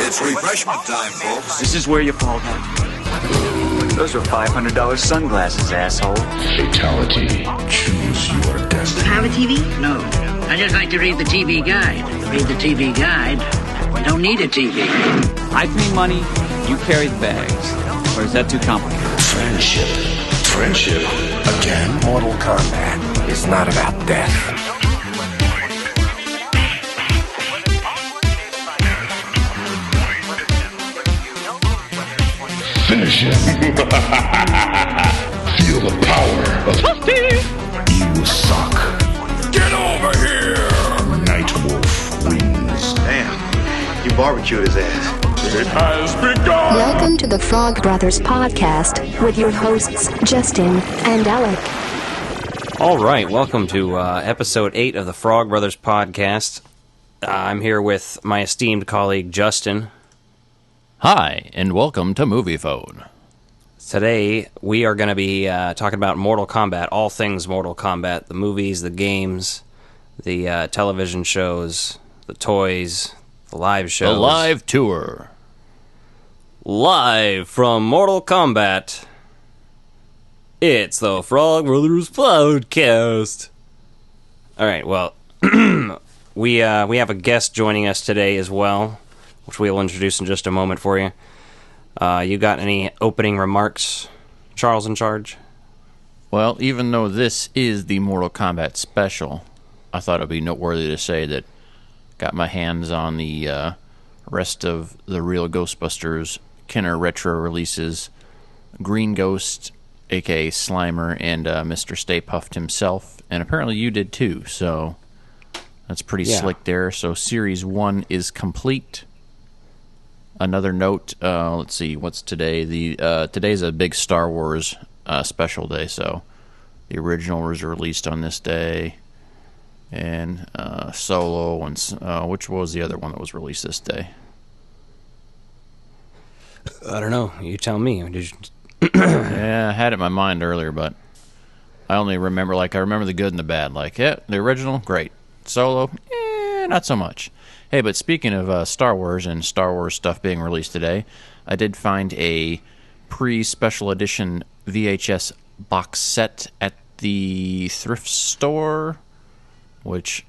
It's refreshment time, folks. This is where you fall down. Those are $500 sunglasses, asshole. Fatality. Choose your destiny. Have a TV? No. I just like to read the TV guide. Read the TV guide. I don't need a TV. I pay money, you carry the bags. Or is that too complicated? Friendship. Friendship. Again? Mortal Kombat is not about death. Finish him. Feel the power of You suck. Get over here! Nightwolf wins. Damn, you barbecued his ass. It has begun! Welcome to the Frog Brothers Podcast with your hosts, Justin and Alec. All right, welcome to episode 8 of the Frog Brothers Podcast. I'm here with my esteemed colleague, Justin. Hi, and welcome to Movie Phone. Today, we are going to be talking about Mortal Kombat, all things Mortal Kombat, the movies, the games, the television shows, the toys, the live shows. The live tour. Live from Mortal Kombat, it's the Frog Brothers Podcast. All right, well, we have a guest joining us today as well, which we will introduce in just a moment for you. You got any opening remarks, Charles in charge? Well, even though this is the Mortal Kombat special, I thought it would be noteworthy to say that got my hands on the rest of the real Ghostbusters Kenner Retro releases. Green Ghost, a.k.a. Slimer, and Mr. Stay Puft himself. And apparently you did too, so that's pretty slick there. So Series 1 is complete. Another note, let's see, what's today? Today's a big Star Wars special day, so the original was released on this day, and Solo, and which was the other one that was released this day? I don't know. You tell me. Yeah, I had it in my mind earlier, but I only remember, I remember the good and the bad. The original, great. Solo, not so much. Hey, but speaking of Star Wars and Star Wars stuff being released today, I did find a pre-special edition VHS box set at the thrift store, which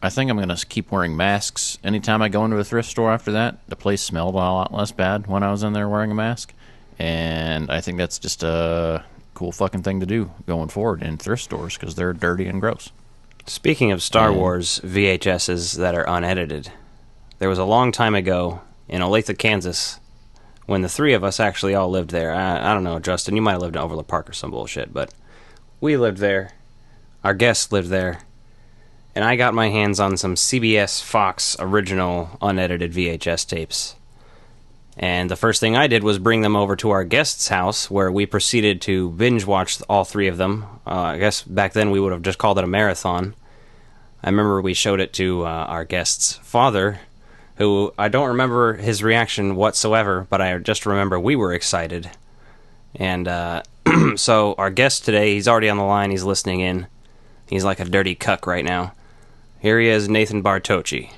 I think I'm going to keep wearing masks anytime I go into a thrift store after that. The place smelled a lot less bad when I was in there wearing a mask, and I think that's just a cool fucking thing to do going forward in thrift stores because they're dirty and gross. Speaking of Star Wars VHSs that are unedited, there was a long time ago in Olathe, Kansas, when the three of us actually all lived there. I don't know, Justin, you might have lived in Overland Park or some bullshit, but we lived there. Our guests lived there. And I got my hands on some CBS Fox original unedited VHS tapes. And the first thing I did was bring them over to our guest's house, where we proceeded to binge-watch all three of them. I guess back then we would have just called it a marathon. I remember we showed it to our guest's father, who I don't remember his reaction whatsoever, but I just remember we were excited. And so our guest today, he's already on the line, he's listening in. He's like a dirty cuck right now. Here he is, Nathan Bartocci.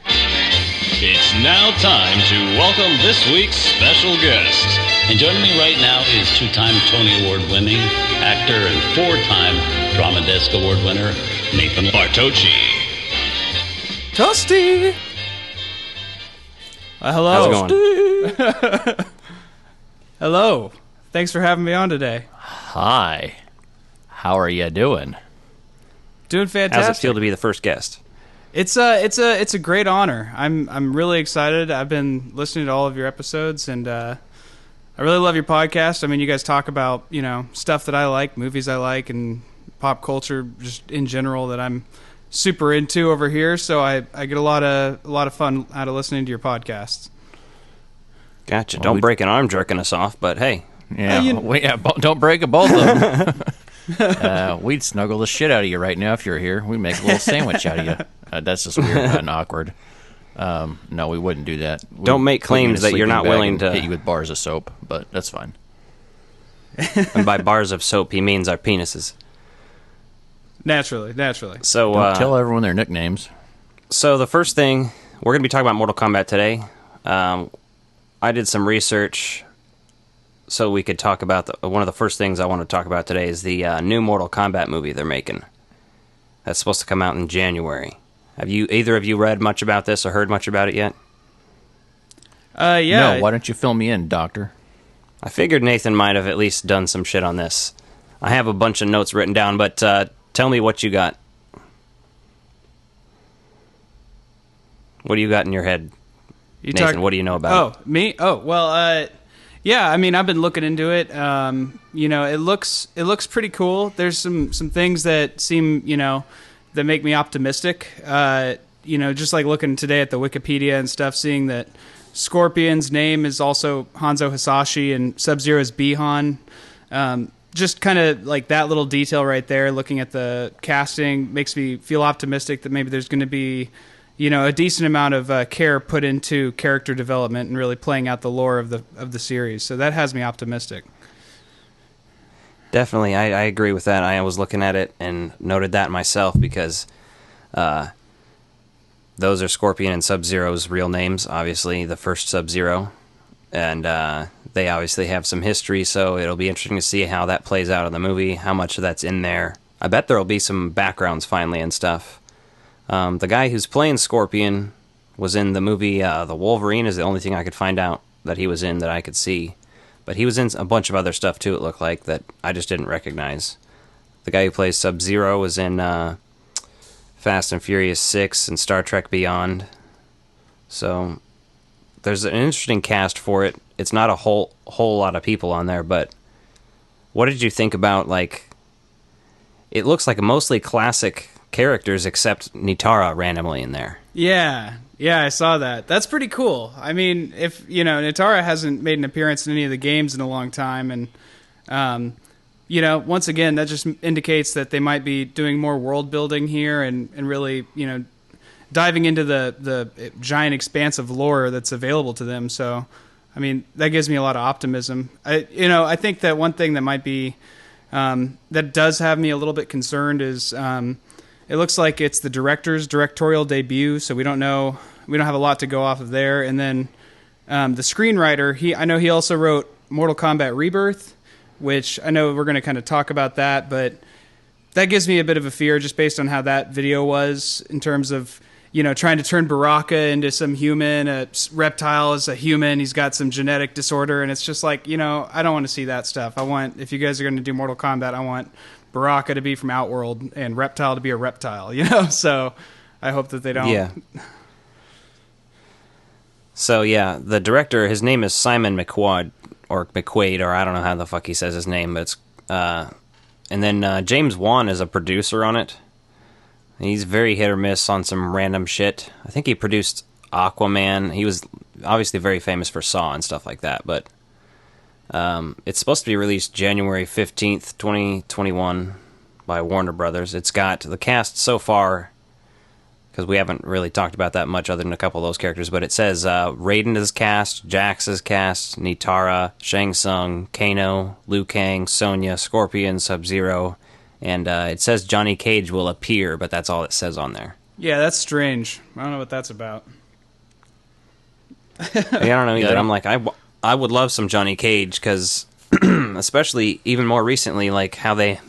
It's now time to welcome this week's special guest. And joining me right now is two-time Tony Award-winning actor and four-time Drama Desk Award winner, Nathan Bartocci. Toasty! Hello. How's it going? Hello. Thanks for having me on today. Hi. How are you doing? Doing fantastic. How's it feel to be the first guest? It's a great honor. I'm really excited. I've been listening to all of your episodes, and I really love your podcast. I mean, you guys talk about stuff that I like, movies I like, and pop culture just in general that I'm super into over here. So I get a lot of fun out of listening to your podcasts. Gotcha. Don't break an arm jerking us off, but hey. Yeah, don't break a both of them. We'd snuggle the shit out of you right now if you're here. We'd make a little sandwich out of you. That's just weird and awkward. No, we wouldn't do that. Don't make claims that you're not willing to hit you with bars of soap, but that's fine. And by bars of soap, he means our penises. Naturally. So don't tell everyone their nicknames. So the first thing, we're going to be talking about Mortal Kombat today. I did some research so we could talk about one of the first things I want to talk about today is the new Mortal Kombat movie they're making. That's supposed to come out in January. Have either of you read much about this or heard much about it yet? Yeah. No, why don't you fill me in, Doctor? I figured Nathan might have at least done some shit on this. I have a bunch of notes written down, but tell me what you got. What do you got in your head, Nathan? What do you know about it? Oh, me? Oh, well, yeah. I mean, I've been looking into it. It looks pretty cool. There's some things that seem, that make me optimistic. Just like looking today at the Wikipedia and stuff, seeing that Scorpion's name is also Hanzo Hasashi and Sub-Zero's Bihan. Just kind of like that little detail right there, looking at the casting, makes me feel optimistic that maybe there's going to be, a decent amount of care put into character development and really playing out the lore of the series. So that has me optimistic. Definitely, I agree with that. I was looking at it and noted that myself because those are Scorpion and Sub-Zero's real names, obviously, the first Sub-Zero. And they obviously have some history, so it'll be interesting to see how that plays out in the movie, how much of that's in there. I bet there'll be some backgrounds finally and stuff. The guy who's playing Scorpion was in the movie The Wolverine is the only thing I could find out that he was in that I could see. But he was in a bunch of other stuff, too, it looked like, that I just didn't recognize. The guy who plays Sub-Zero was in Fast and Furious 6 and Star Trek Beyond. So there's an interesting cast for it. It's not a whole lot of people on there, but what did you think about, it looks like mostly classic characters except Nitara randomly in there. Yeah, I saw that. That's pretty cool. I mean, if, Nitara hasn't made an appearance in any of the games in a long time, and, once again, that just indicates that they might be doing more world building here and really, diving into the giant expanse of lore that's available to them. So, I mean, that gives me a lot of optimism. I think that one thing that might be, that does have me a little bit concerned is, it looks like it's the director's directorial debut, so we don't have a lot to go off of there. And then the screenwriter, I know he also wrote Mortal Kombat Rebirth, which I know we're going to kind of talk about that, but that gives me a bit of a fear just based on how that video was in terms of, trying to turn Baraka into some human, Reptile is a human, he's got some genetic disorder, and it's just like, I don't want to see that stuff. If you guys are going to do Mortal Kombat, I want Baraka to be from Outworld and Reptile to be a reptile, so I hope that they don't. Yeah. So yeah, the director, his name is Simon McQuaid, or I don't know how the fuck he says his name, but it's and then James Wan is a producer on it. He's very hit or miss on some random shit. I think he produced Aquaman. He was obviously very famous for Saw and stuff like that, but it's supposed to be released January 15th, 2021 by Warner Brothers. It's got the cast so far, because we haven't really talked about that much other than a couple of those characters, but it says Raiden is cast, Jax is cast, Nitara, Shang Tsung, Kano, Liu Kang, Sonya, Scorpion, Sub-Zero, and it says Johnny Cage will appear, but that's all it says on there. Yeah, that's strange. I don't know what that's about. I don't know either. I'm like, I would love some Johnny Cage, because especially even more recently, like how they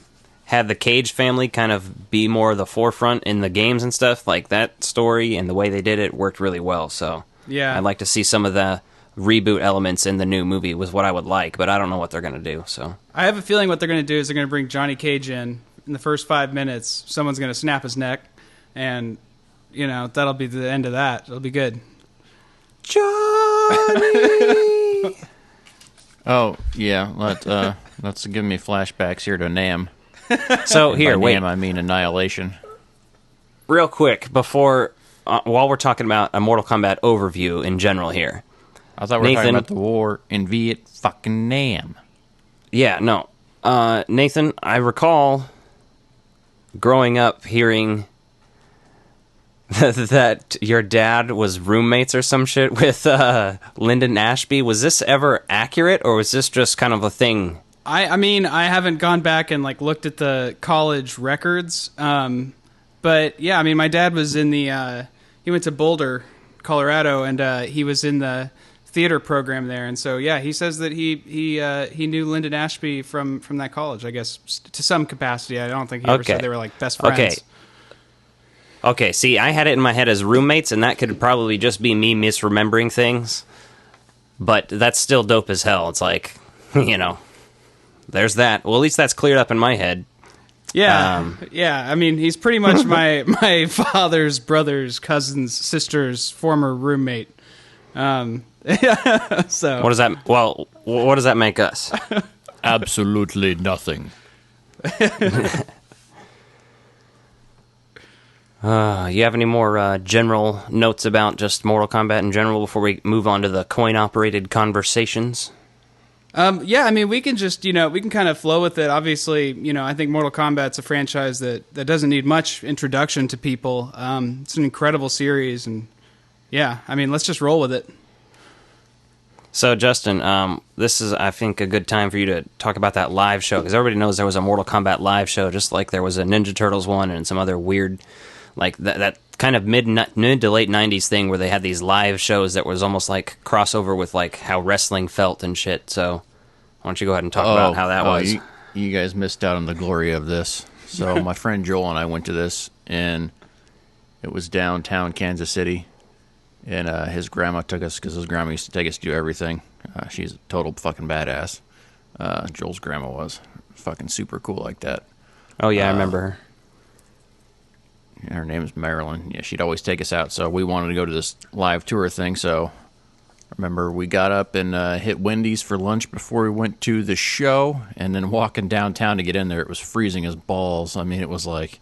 had the Cage family kind of be more the forefront in the games and stuff, like that story and the way they did it worked really well. So yeah, I'd like to see some of the reboot elements in the new movie was what I would like, but I don't know what they're going to do. So I have a feeling what they're going to do is they're going to bring Johnny Cage in the first 5 minutes. Someone's going to snap his neck, and that'll be the end of that. It'll be good. Johnny. Oh yeah, let's give me flashbacks here to Nam. So here, By wait. Nam, I mean Annihilation. Real quick, before while we're talking about a Mortal Kombat overview in general here. I thought we were talking about the war in Vietnam. Yeah, no. Nathan, I recall growing up hearing that your dad was roommates or some shit with Lyndon Ashby. Was this ever accurate, or was this just kind of a thing? I mean, I haven't gone back and looked at the college records, but yeah, I mean, my dad was in the he went to Boulder, Colorado, and he was in the theater program there, and so yeah, he says that he knew Lyndon Ashby from that college, I guess, to some capacity. I don't think he ever said they were like best friends. Okay, see, I had it in my head as roommates, and that could probably just be me misremembering things, but that's still dope as hell. It's like, there's that. Well, at least that's cleared up in my head. Yeah, yeah. I mean, he's pretty much my father's brother's cousin's sister's former roommate. So what does that? Well, what does that make us? Absolutely nothing. You have any more general notes about just Mortal Kombat in general before we move on to the coin-operated conversations? Yeah, I mean, we can just, we can kind of flow with it. Obviously, I think Mortal Kombat's a franchise that doesn't need much introduction to people. It's an incredible series, and yeah, I mean, let's just roll with it. So, Justin, this is, I think, a good time for you to talk about that live show, because everybody knows there was a Mortal Kombat live show, just like there was a Ninja Turtles one and some other weird, like that kind of mid to late 90s thing where they had these live shows that was almost like crossover with like how wrestling felt and shit. So why don't you go ahead and talk about how that was? You guys missed out on the glory of this. So my friend Joel and I went to this, and it was downtown Kansas City, and his grandma took us because his grandma used to take us to do everything. She's a total fucking badass. Joel's grandma was fucking super cool like that. Oh yeah, I remember her. Her name is Marilyn. Yeah, she'd always take us out, so we wanted to go to this live tour thing. So I remember we got up and hit Wendy's for lunch before we went to the show, and then walking downtown to get in there, it was freezing as balls. I mean, it was like,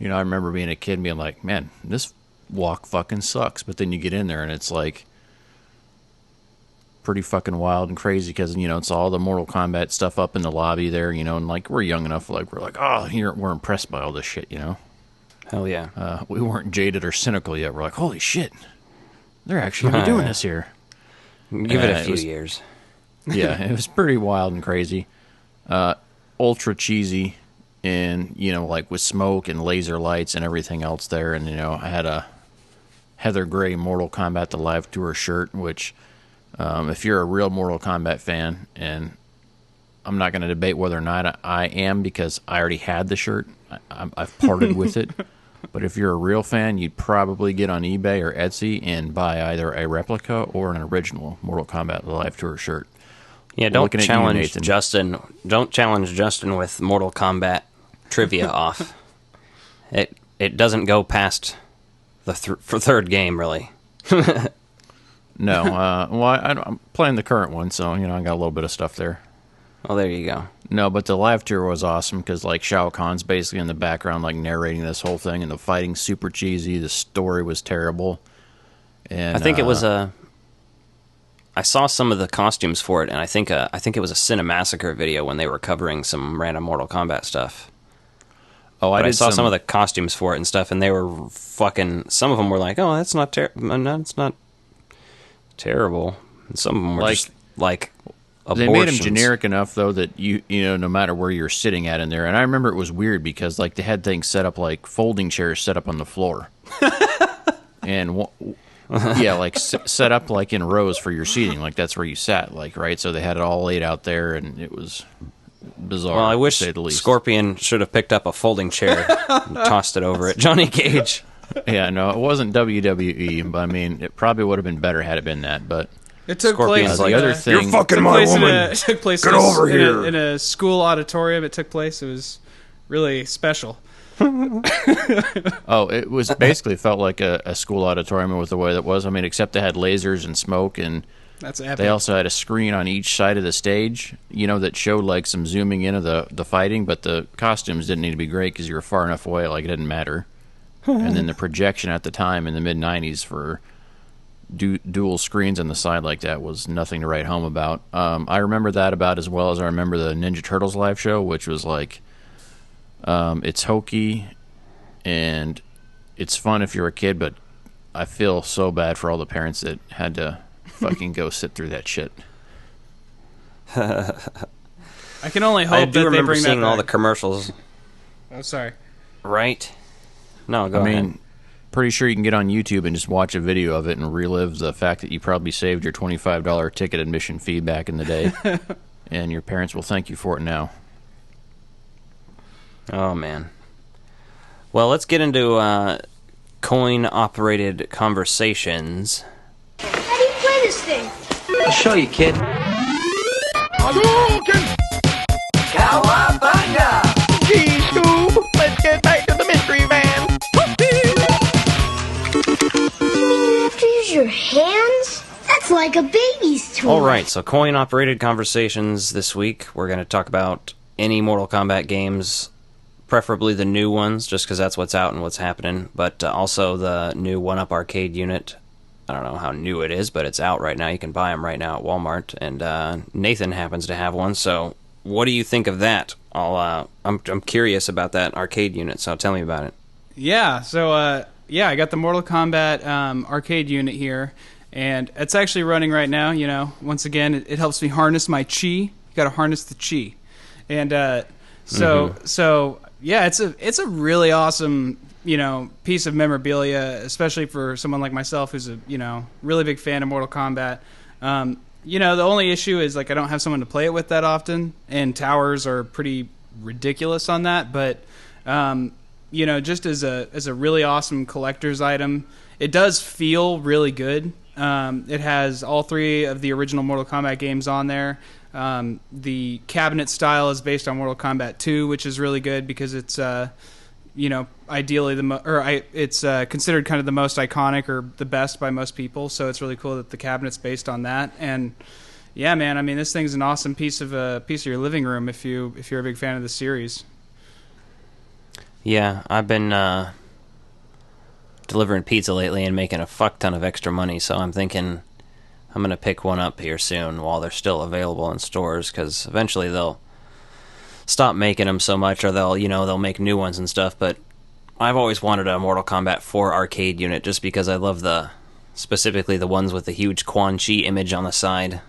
I remember being a kid and being like, man, this walk fucking sucks. But then you get in there and it's like pretty fucking wild and crazy because, it's all the Mortal Kombat stuff up in the lobby there, and like we're young enough, like we're like, oh, we're impressed by all this shit, Hell yeah. We weren't jaded or cynical yet. We're like, holy shit, they're actually going to be doing this here. Give it a few years. Yeah, it was pretty wild and crazy. Ultra cheesy, and, like with smoke and laser lights and everything else there. And, I had a Heather Gray Mortal Kombat The Live Tour shirt, which, if you're a real Mortal Kombat fan, and I'm not going to debate whether or not I am because I already had the shirt. I've parted with it. But if you're a real fan, you'd probably get on eBay or Etsy and buy either a replica or an original Mortal Kombat The Live Tour shirt. Yeah, don't challenge Justin. Don't challenge Justin with Mortal Kombat trivia off. It doesn't go past the third game, really. No, well, I'm playing the current one, so I got a little bit of stuff there. Well, there you go. No, but the live tour was awesome because, like, Shao Kahn's basically in the background, like, narrating this whole thing, and the fighting's super cheesy. The story was terrible. And I think it was I saw some of the costumes for it, and I think it was a Cinemassacre video when they were covering some random Mortal Kombat stuff. Oh, I saw some of the costumes for it and stuff, and they were fucking. Some of them were like, "Oh, that's not terrible." It's not terrible. And some of them were just like. They made them generic enough, though, that no matter where you're sitting at in there. And I remember it was weird because, like, they had things set up like folding chairs set up on the floor, and like set up like in rows for your seating, like that's where you sat, like right. So they had it all laid out there, and it was bizarre. Well, I wish to say the least. Scorpion should have picked up a folding chair and tossed it over at Johnny Cage. Yeah, no, it wasn't WWE, but I mean, it probably would have been better had it been that, but. It took place. The other thing, you're fucking my woman. It took place. Get over here in a school auditorium. It took place. It was really special. Oh, it was basically felt like a school auditorium with the way that was. I mean, except they had lasers and smoke, and that's epic. They also had a screen on each side of the stage, that showed like some zooming in of the fighting, but the costumes didn't need to be great because you were far enough away, like it didn't matter. And then the projection at the time in the mid '90s for dual screens on the side like that was nothing to write home about. I remember that about as well as I remember the Ninja Turtles live show, which was like, it's hokey and it's fun if you're a kid, but I feel so bad for all the parents that had to fucking go sit through that shit. I can only hope I that do they remember bring seeing that all back. the commercials. Oh, sorry. Right? No, go ahead. pretty sure you can get on YouTube and just watch a video of it and relive the fact that you probably saved your $25 ticket admission fee back in the day. And your parents will thank you for it now. Oh, man. Well, let's get into coin-operated conversations. How do you play this thing? I'll show you, kid. Hadouken! Cowabunga! Gee, Scoob, let's get back to the mystery van. You mean you have to use your hands? That's like a baby's toy. All right, so coin-operated conversations this week. We're going to talk about any Mortal Kombat games, preferably the new ones, just because that's what's out and what's happening, but also the new 1-Up arcade unit. I don't know how new it is, but it's out right now. You can buy them right now at Walmart, and Nathan happens to have one, so what do you think of that? I'm curious about that arcade unit, so tell me about it. Yeah, so I got the Mortal Kombat arcade unit here, and it's actually running right now. You know, once again, it helps me harness my chi. You got to harness the chi, and so yeah, it's a really awesome piece of memorabilia, especially for someone like myself who's a really big fan of Mortal Kombat. The only issue is I don't have someone to play it with that often, and towers are pretty ridiculous on that. But just as a really awesome collector's item, it does feel really good. It has all 3 of the original Mortal Kombat games on there. The cabinet style is based on Mortal Kombat 2, which is really good because it's ideally it's considered kind of the most iconic or the best by most people. So it's really cool that the cabinet's based on that. And yeah, man, I mean, this thing's an awesome piece of your living room if you're a big fan of the series. Yeah, I've been delivering pizza lately and making a fuck ton of extra money, so I'm thinking I'm going to pick one up here soon while they're still available in stores, because eventually they'll stop making them so much, or they'll make new ones and stuff. But I've always wanted a Mortal Kombat 4 arcade unit just because I love specifically the ones with the huge Quan Chi image on the side.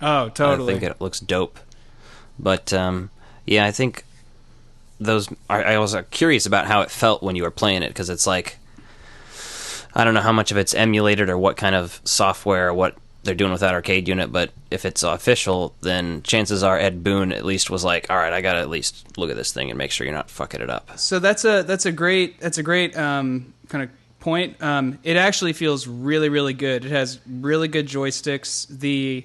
Oh, totally. I think it looks dope. But I think I was curious about how it felt when you were playing it, because it's I don't know how much of it's emulated or what kind of software or what they're doing with that arcade unit, but if it's official, then chances are Ed Boon at least was like, all right, I gotta at least look at this thing and make sure you're not fucking it up. So that's a great kind of point. It actually feels really, really good. It has really good joysticks. The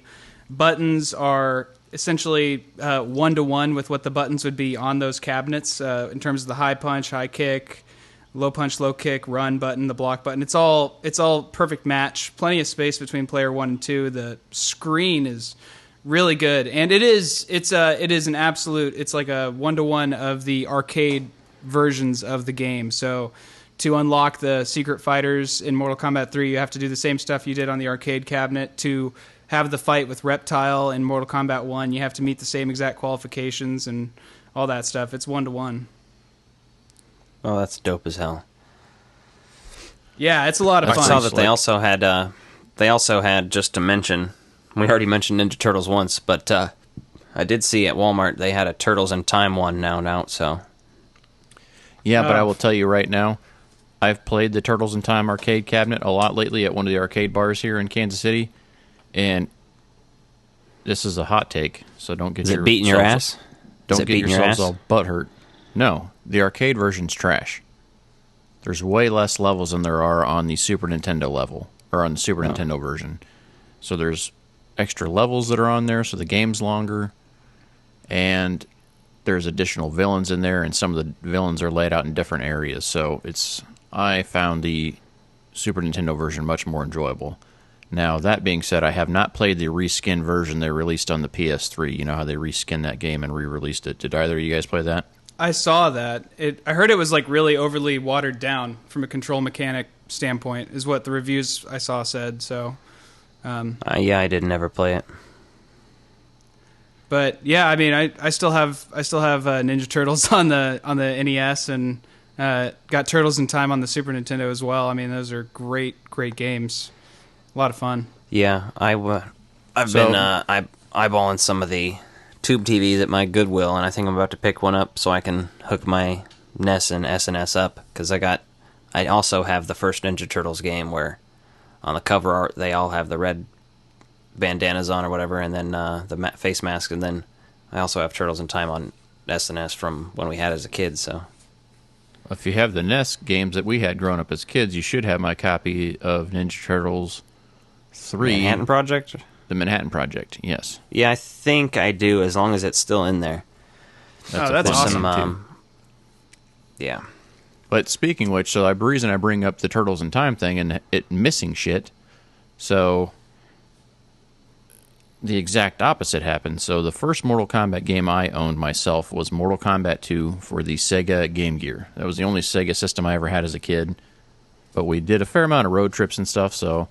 buttons are essentially 1-to-1 with what the buttons would be on those cabinets in terms of the high punch, high kick, low punch, low kick, run button, the block button. It's all perfect match. Plenty of space between player 1 and 2. The screen is really good, and it is an absolute. It's like a 1-to-1 of the arcade versions of the game. So to unlock the secret fighters in Mortal Kombat 3, you have to do the same stuff you did on the arcade cabinet. To have the fight with Reptile in Mortal Kombat 1, you have to meet the same exact qualifications and all that stuff. It's 1-to-1. Oh, that's dope as hell. Yeah, it's a lot of fun. I saw that they also had, just to mention, we already mentioned Ninja Turtles once, but I did see at Walmart they had a Turtles in Time one now out, so. Yeah, but I will tell you right now, I've played the Turtles in Time arcade cabinet a lot lately at one of the arcade bars here in Kansas City, and this is a hot take, so don't get it beating your ass? Don't get yourselves all butthurt. No, the arcade version's trash. There's way less levels than there are on the Super Nintendo level, or on the Super Nintendo version. So there's extra levels that are on there, so the game's longer, and there's additional villains in there, and some of the villains are laid out in different areas. So I found the Super Nintendo version much more enjoyable. Now, that being said, I have not played the reskin version they released on the PS3. You know how they reskinned that game and re-released it. Did either of you guys play that? I saw that. I heard it was really overly watered down from a control mechanic standpoint, is what the reviews I saw said. So, I didn't ever play it. But yeah, I mean, I still have Ninja Turtles on the NES, and got Turtles in Time on the Super Nintendo as well. I mean, those are great games. A lot of fun. Yeah, I've been eyeballing some of the tube TVs at my Goodwill, and I think I'm about to pick one up so I can hook my NES and SNES up, because I got I also have the first Ninja Turtles game where on the cover art they all have the red bandanas on or whatever, and then the face mask, and then I also have Turtles in Time on SNES from when we had it as a kid. So if you have the NES games that we had growing up as kids, you should have my copy of Ninja Turtles 3. Manhattan Project? The Manhattan Project, yes. Yeah, I think I do, as long as it's still in there. That's awesome, too. Yeah. But speaking of which, so the reason I bring up the Turtles in Time thing and it missing shit, so the exact opposite happened. So the first Mortal Kombat game I owned myself was Mortal Kombat 2 for the Sega Game Gear. That was the only Sega system I ever had as a kid. But we did a fair amount of road trips and stuff, so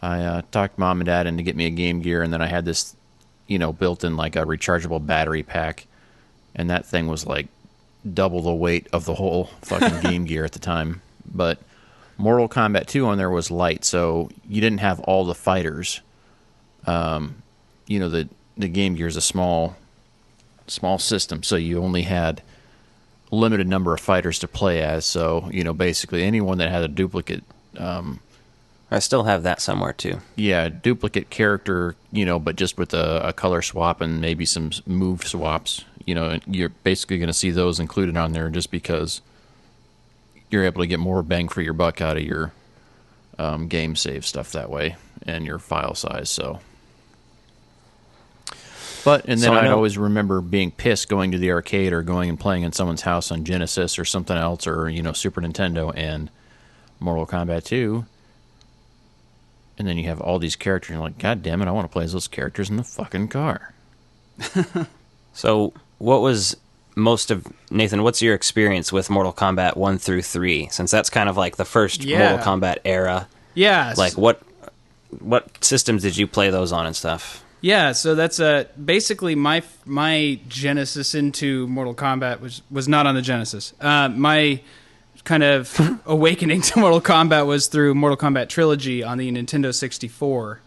I talked Mom and Dad into get me a Game Gear, and then I had this, built in like a rechargeable battery pack, and that thing was like double the weight of the whole fucking Game Gear at the time. But Mortal Kombat 2 on there was light, so you didn't have all the fighters. The Game Gear is a small system, so you only had a limited number of fighters to play as. So, basically anyone that had a duplicate... I still have that somewhere, too. Yeah, duplicate character, but just with a color swap and maybe some move swaps. You're basically going to see those included on there just because you're able to get more bang for your buck out of your game save stuff that way and your file size, so... And then I'd always remember being pissed going to the arcade or going and playing in someone's house on Genesis or something else or, Super Nintendo and Mortal Kombat 2. And then you have all these characters and you're like, God damn it, I want to play as those characters in the fucking car. So what was Nathan, what's your experience with Mortal Kombat 1 through 3? Since that's kind of like the first Mortal Kombat era. Yeah. Like what systems did you play those on and stuff? Yeah, so that's basically my genesis into Mortal Kombat was not on the Genesis. My kind of awakening to Mortal Kombat was through Mortal Kombat Trilogy on the Nintendo 64.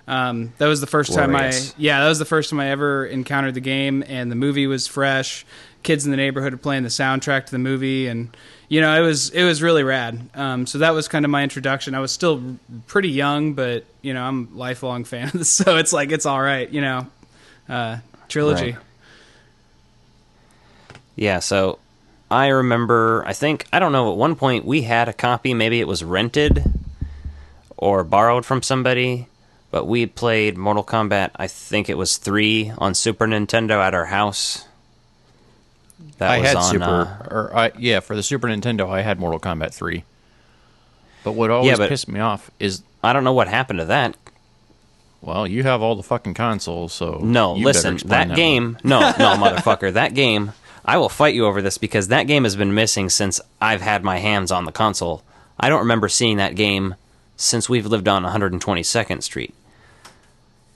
That was the first time I ever encountered the game, and the movie was fresh. Kids in the neighborhood are playing the soundtrack to the movie, and it was really rad. So that was kind of my introduction. I was still pretty young, but I'm a lifelong fan of this, so it's like it's all right. Trilogy. Right. Yeah. So I remember. I don't know. At one point, we had a copy. Maybe it was rented or borrowed from somebody. But we played Mortal Kombat, I think it was 3 on Super Nintendo at our house. For the Super Nintendo, I had Mortal Kombat 3. But what always pissed me off is... I don't know what happened to that. Well, you have all the fucking consoles, so... No, listen, that game... No, motherfucker, that game... I will fight you over this because that game has been missing since I've had my hands on the console. I don't remember seeing that game since we've lived on 122nd Street.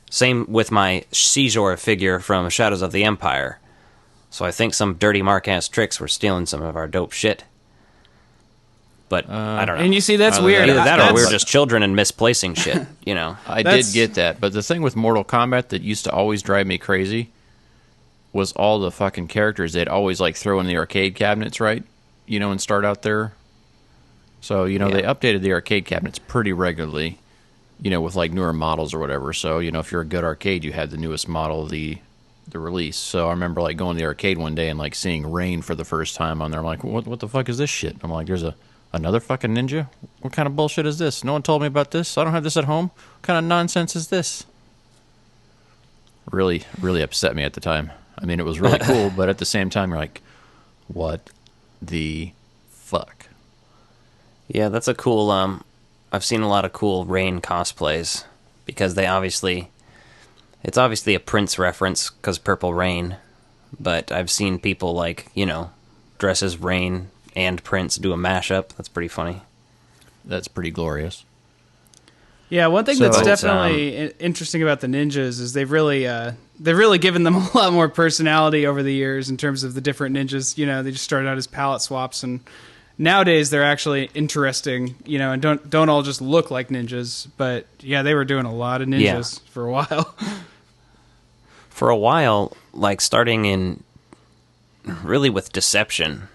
Same with my Seizure figure from Shadows of the Empire. So I think some dirty Mark-ass tricks were stealing some of our dope shit. But I don't know. And you see, that's weird. Either that or we're just children and misplacing shit, I did get that. But the thing with Mortal Kombat that used to always drive me crazy was all the fucking characters they'd always throw in the arcade cabinets, right? And start out there. So, they updated the arcade cabinets pretty regularly, with newer models or whatever. So, if you're a good arcade, you had the newest model of the release. So I remember going to the arcade one day and seeing Rain for the first time on there. I'm like, what the fuck is this shit? I'm like, there's another fucking ninja? What kind of bullshit is this? No one told me about this. I don't have this at home. What kind of nonsense is this? Really, really upset me at the time. I mean, it was really cool, but at the same time, you're like, what the fuck? Yeah, that's a cool... I've seen a lot of cool Rain cosplays because it's obviously a Prince reference because Purple Rain, but I've seen people dress as Rain and Prince do a mashup. That's pretty funny. That's pretty glorious. Yeah, one thing that's definitely interesting about the ninjas is they've really given them a lot more personality over the years in terms of the different ninjas. They just started out as palette swaps, and nowadays they're actually interesting, and don't all just look like ninjas. But yeah, they were doing a lot of ninjas for a while. For a while, starting in really with Deception,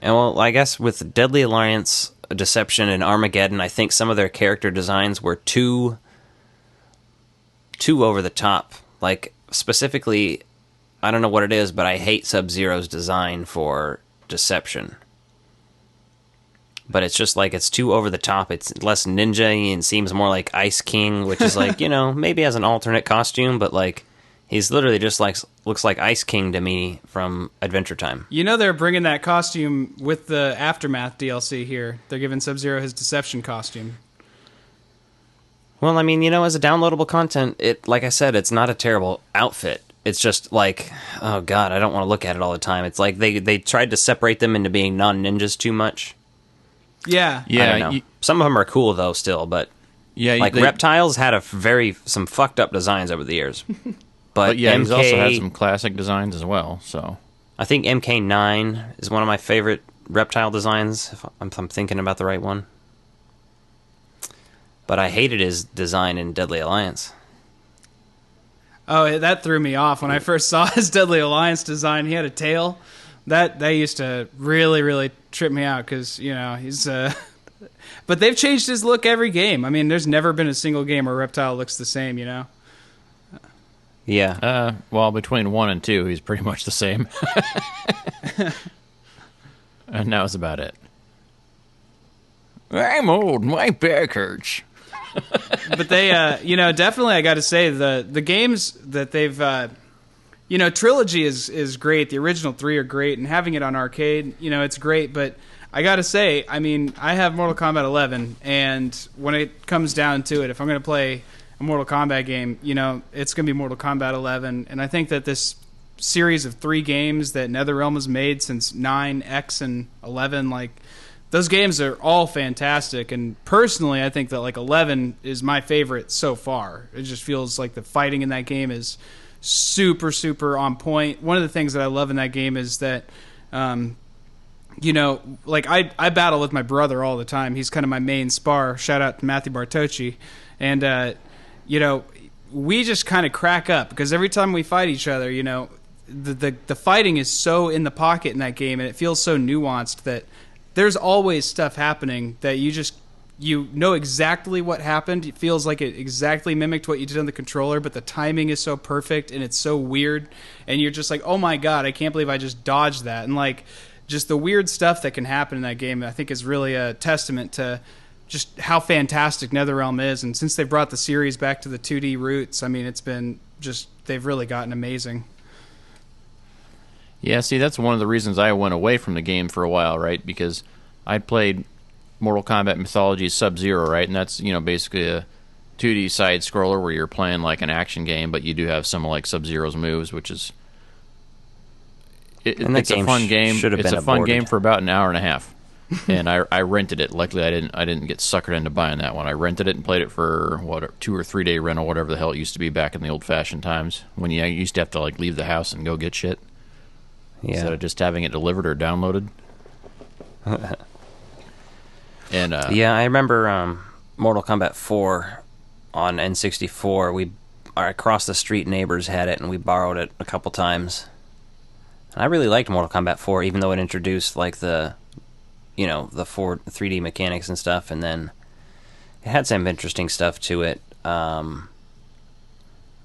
and I guess with Deadly Alliance, Deception and Armageddon, I think some of their character designs were too over the top. Like, specifically, I don't know what it is, but I hate Sub-Zero's design for Deception. But it's just like, it's too over the top. It's less ninja-y and seems more like Ice King, which is like, maybe as an alternate costume, but like, he's literally just like, looks like Ice King to me from Adventure Time. They're bringing that costume with the Aftermath DLC here. They're giving Sub-Zero his Deception costume. Well, I mean, as a downloadable content, like I said, it's not a terrible outfit. It's just like, oh god, I don't want to look at it all the time. It's like they tried to separate them into being non-ninjas too much. Yeah. I don't know. Some of them are cool though still, but Reptiles had some fucked up designs over the years. But yeah, he's also had some classic designs as well, so I think MK9 is one of my favorite Reptile designs, if I'm thinking about the right one. But I hated his design in Deadly Alliance. Oh, that threw me off when I first saw his Deadly Alliance design. He had a tail. That used to really, really trip me out because, he's... But they've changed his look every game. I mean, there's never been a single game where Reptile looks the same, Yeah. Well, between 1 and 2, he's pretty much the same. And that was about it. I'm old. My back hurts. But they, definitely, I got to say, the games that they've, Trilogy is great. The original 3 are great, and having it on arcade, it's great. But I got to say, I mean, I have Mortal Kombat 11, and when it comes down to it, if I'm going to play a Mortal Kombat game, it's going to be Mortal Kombat 11. And I think that this series of 3 games that NetherRealm has made since 9, X, and 11, like, those games are all fantastic, and personally, I think that 11 is my favorite so far. It just feels like the fighting in that game is super, super on point. One of the things that I love in that game is that, I battle with my brother all the time. He's kind of my main spar. Shout out to Nathan Bartocci, and we just kind of crack up because every time we fight each other, the fighting is so in the pocket in that game, and it feels so nuanced that there's always stuff happening that you know exactly what happened. It feels like it exactly mimicked what you did on the controller, but the timing is so perfect and it's so weird. And you're just like, oh my god, I can't believe I just dodged that. And just the weird stuff that can happen in that game, I think is really a testament to just how fantastic NetherRealm is. And since they've brought the series back to the 2D roots, I mean, it's been just, they've really gotten amazing. Yeah, see, that's one of the reasons I went away from the game for a while, right? Because I played Mortal Kombat Mythology Sub-Zero, right? And that's, basically a 2D side-scroller where you're playing like an action game, but you do have some like Sub-Zero's moves, which is... It's a fun game. It's a fun game for about an hour and a half. And I rented it. Luckily, I didn't get suckered into buying that one. I rented it and played it for, 2 or 3 day rental, whatever the hell it used to be back in the old-fashioned times, when you used to have to leave the house and go get shit. Yeah. Instead of just having it delivered or downloaded. And I remember Mortal Kombat 4 on N64. Our across the street neighbors had it, and we borrowed it a couple times. And I really liked Mortal Kombat 4, even though it introduced the 3D mechanics and stuff, and then it had some interesting stuff to it. I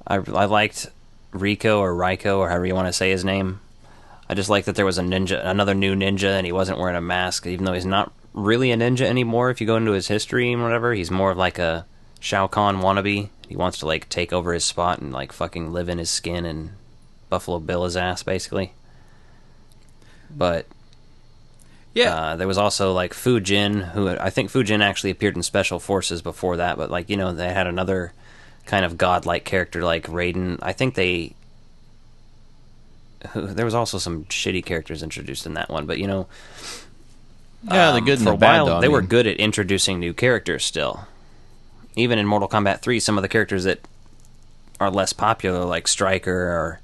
liked Rico or however you want to say his name. I just like that there was another new ninja, and he wasn't wearing a mask, even though he's not really a ninja anymore. If you go into his history and whatever, he's more of like a Shao Kahn wannabe. He wants to take over his spot and fucking live in his skin and Buffalo Bill his ass, basically. But yeah, there was also Fujin, who I think Fujin actually appeared in Special Forces before that, but they had another kind of godlike character like Raiden. I think there was also some shitty characters introduced in that one, but the good and for the a bad. While, they were good at introducing new characters still. Even in Mortal Kombat 3, some of the characters that are less popular, like Stryker or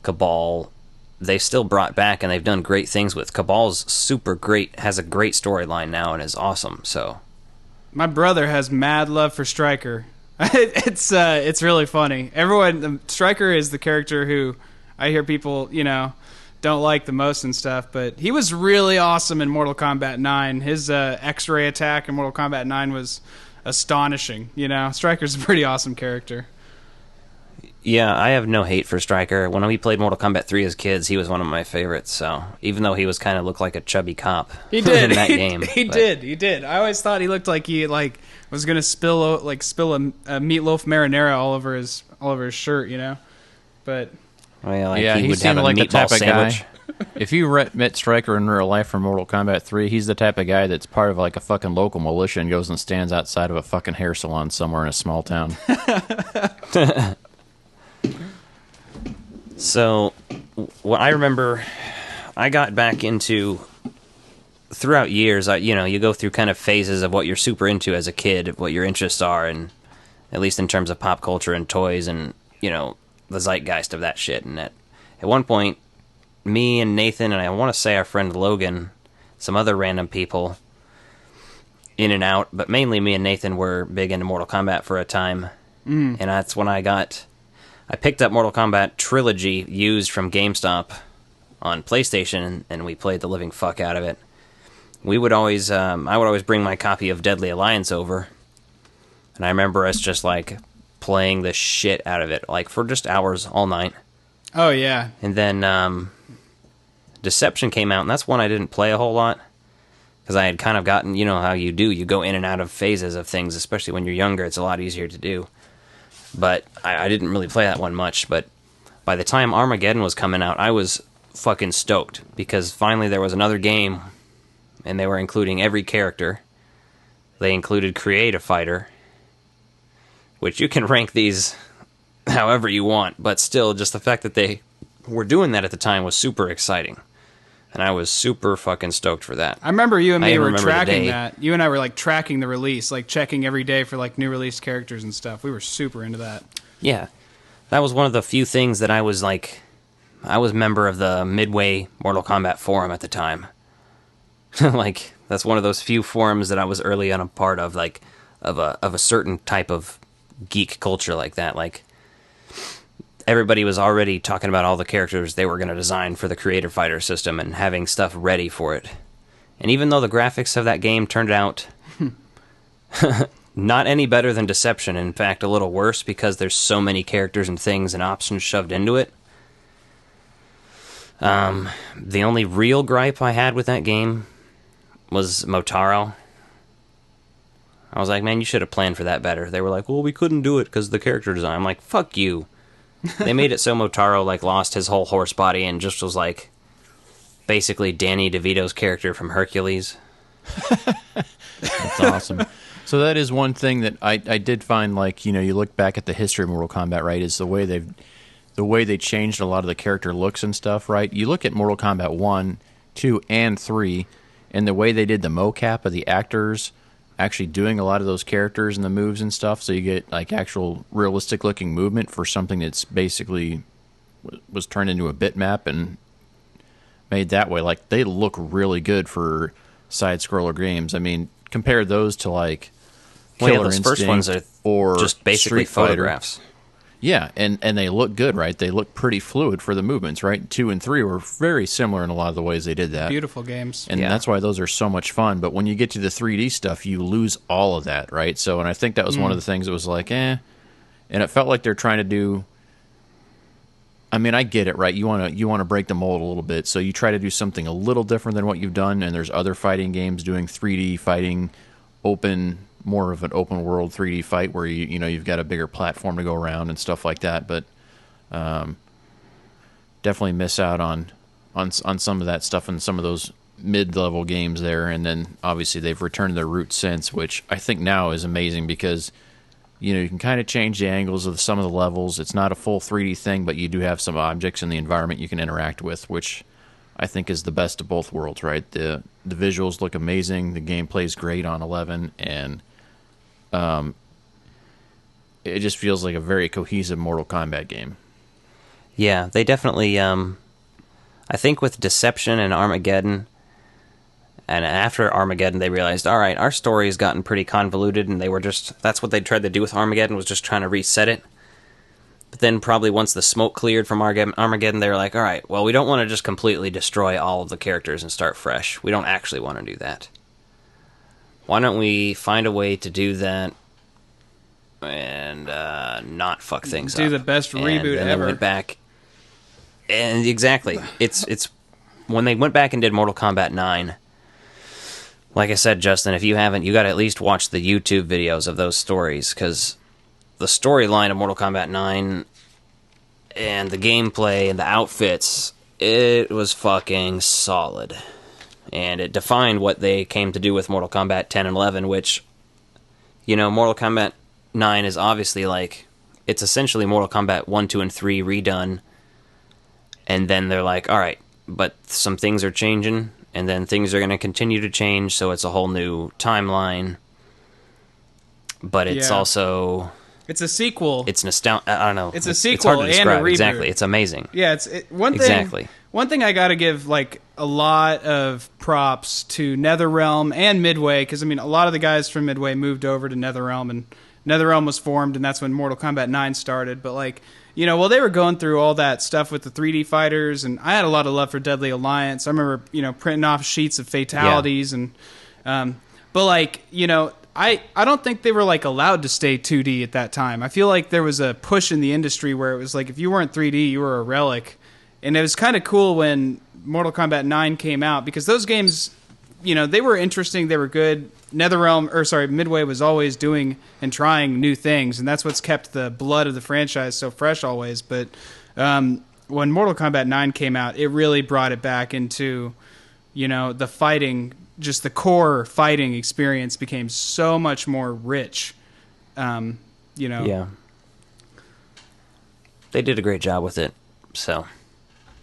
Cabal, they still brought back, and they've done great things with. Cabal's super great, has a great storyline now, and is awesome. So, my brother has mad love for Stryker. It's really funny. Stryker is the character who I hear people, don't like the most and stuff, but he was really awesome in Mortal Kombat 9. His X-ray attack in Mortal Kombat 9 was astonishing. Stryker's a pretty awesome character. Yeah, I have no hate for Stryker. When we played Mortal Kombat 3 as kids, he was one of my favorites. So even though he was kind of looked like a chubby cop, he did in that game. He did. I always thought he looked like he was gonna spill a meatloaf marinara all over his shirt, But he seemed like the type of guy. If you met Stryker in real life from Mortal Kombat 3, he's the type of guy that's part of like a fucking local militia and goes and stands outside of a fucking hair salon somewhere in a small town. So, what I remember, I got back into, throughout years, you go through kind of phases of what you're super into as a kid, what your interests are, and at least in terms of pop culture and toys and, the zeitgeist of that shit. And at one point, me and Nathan, and I want to say our friend Logan, some other random people, in and out, but mainly me and Nathan were big into Mortal Kombat for a time. And that's when I picked up Mortal Kombat Trilogy used from GameStop on PlayStation, and we played the living fuck out of it. We would always, I would always bring my copy of Deadly Alliance over, and I remember us just like playing the shit out of it, like for just hours all night. Oh yeah. And then Deception came out, and that's one I didn't play a whole lot because I had kind of gotten, how you do, you go in and out of phases of things, especially when you're younger. It's a lot easier to do. But I didn't really play that one much. But by the time Armageddon was coming out, I was fucking stoked. Because finally there was another game, and they were including every character. They included Create a Fighter, which you can rank these however you want. But still, just the fact that they were doing that at the time was super exciting. And I was super fucking stoked for that. I remember you and me were tracking that. You and I were like tracking the release, like checking every day for like new release characters and stuff. We were super into that. Yeah. That was one of the few things that I was member of the Midway Mortal Kombat forum at the time. That's one of those few forums that I was early on a part of, of a certain type of geek culture like that. Everybody was already talking about all the characters they were going to design for the Creator Fighter system and having stuff ready for it. And even though the graphics of that game turned out not any better than Deception, in fact, a little worse because there's so many characters and things and options shoved into it, the only real gripe I had with that game was Motaro. I was like, man, you should have planned for that better. They were like, well, we couldn't do it because of the character design. I'm like, fuck you. They made it so Motaro lost his whole horse body and just was basically Danny DeVito's character from Hercules. That's awesome. So that is one thing that I did find, you look back at the history of Mortal Kombat, right, is the way they changed a lot of the character looks and stuff, right? You look at Mortal Kombat 1, 2, and 3, and the way they did the mocap of the actors actually doing a lot of those characters and the moves and stuff, so you get actual realistic looking movement for something that's basically was turned into a bitmap and made that way. They look really good for side scroller games. I mean, compare those to Killer those Instinct first ones are or just basically Street Fighter. photographs. Yeah, and they look good, right? They look pretty fluid for the movements, right? 2 and 3 were very similar in a lot of the ways they did that. Beautiful games. And that's why those are so much fun. But when you get to the 3D stuff, you lose all of that, right? So, and I think that was one of the things that was And it felt like they're trying to do... I mean, I get it, right? You want to break the mold a little bit, so you try to do something a little different than what you've done, and there's other fighting games doing 3D fighting, more of an open world 3D fight where you've got a bigger platform to go around and stuff like that, but definitely miss out on some of that stuff in some of those mid-level games there. And then obviously they've returned to their roots since, which I think now is amazing because you can kind of change the angles of some of the levels. It's not a full 3D thing, but you do have some objects in the environment you can interact with, which I think is the best of both worlds, right? The visuals look amazing, the gameplay is great on 11, and it just feels like a very cohesive Mortal Kombat game. Yeah, they definitely, I think with Deception and Armageddon, and after Armageddon they realized, all right, our story has gotten pretty convoluted, and that's what they tried to do with Armageddon, was just trying to reset it. But then probably once the smoke cleared from Armageddon, they were like, all right, well, we don't want to just completely destroy all of the characters and start fresh. We don't actually want to do that. Why don't we find a way to do that and not fuck things up? Do the best reboot and ever. They went back, and exactly, it's when they went back and did Mortal Kombat 9. Like I said, Justin, if you haven't, you got to at least watch the YouTube videos of those stories, because the storyline of Mortal Kombat 9 and the gameplay and the outfits, it was fucking solid. And it defined what they came to do with Mortal Kombat 10 and 11, which, you know, Mortal Kombat 9 is obviously like, it's essentially Mortal Kombat 1, 2, and 3 redone. And then they're like, all right, but some things are changing, and then things are going to continue to change, so it's a whole new timeline. But it's also... It's a sequel. It's nostalgic. I don't know. It's a sequel it's hard to and a describe. reboot. Exactly. It's amazing. Yeah, one thing I got to give like a lot of props to NetherRealm and Midway, because I mean a lot of the guys from Midway moved over to NetherRealm, and NetherRealm was formed, and that's when Mortal Kombat 9 started. But like, you know, while they were going through all that stuff with the 3D fighters, and I had a lot of love for Deadly Alliance. I remember, you know, printing off sheets of fatalities, and but like, you know, I don't think they were like allowed to stay 2D at that time. I feel like there was a push in the industry where it was like if you weren't 3D, you were a relic. And it was kind of cool when Mortal Kombat 9 came out, because those games, you know, they were interesting, they were good. Midway was always doing and trying new things, and that's what's kept the blood of the franchise so fresh always. But when Mortal Kombat 9 came out, it really brought it back into, you know, the fighting. Just the core fighting experience became so much more rich, you know. Yeah. They did a great job with it, so...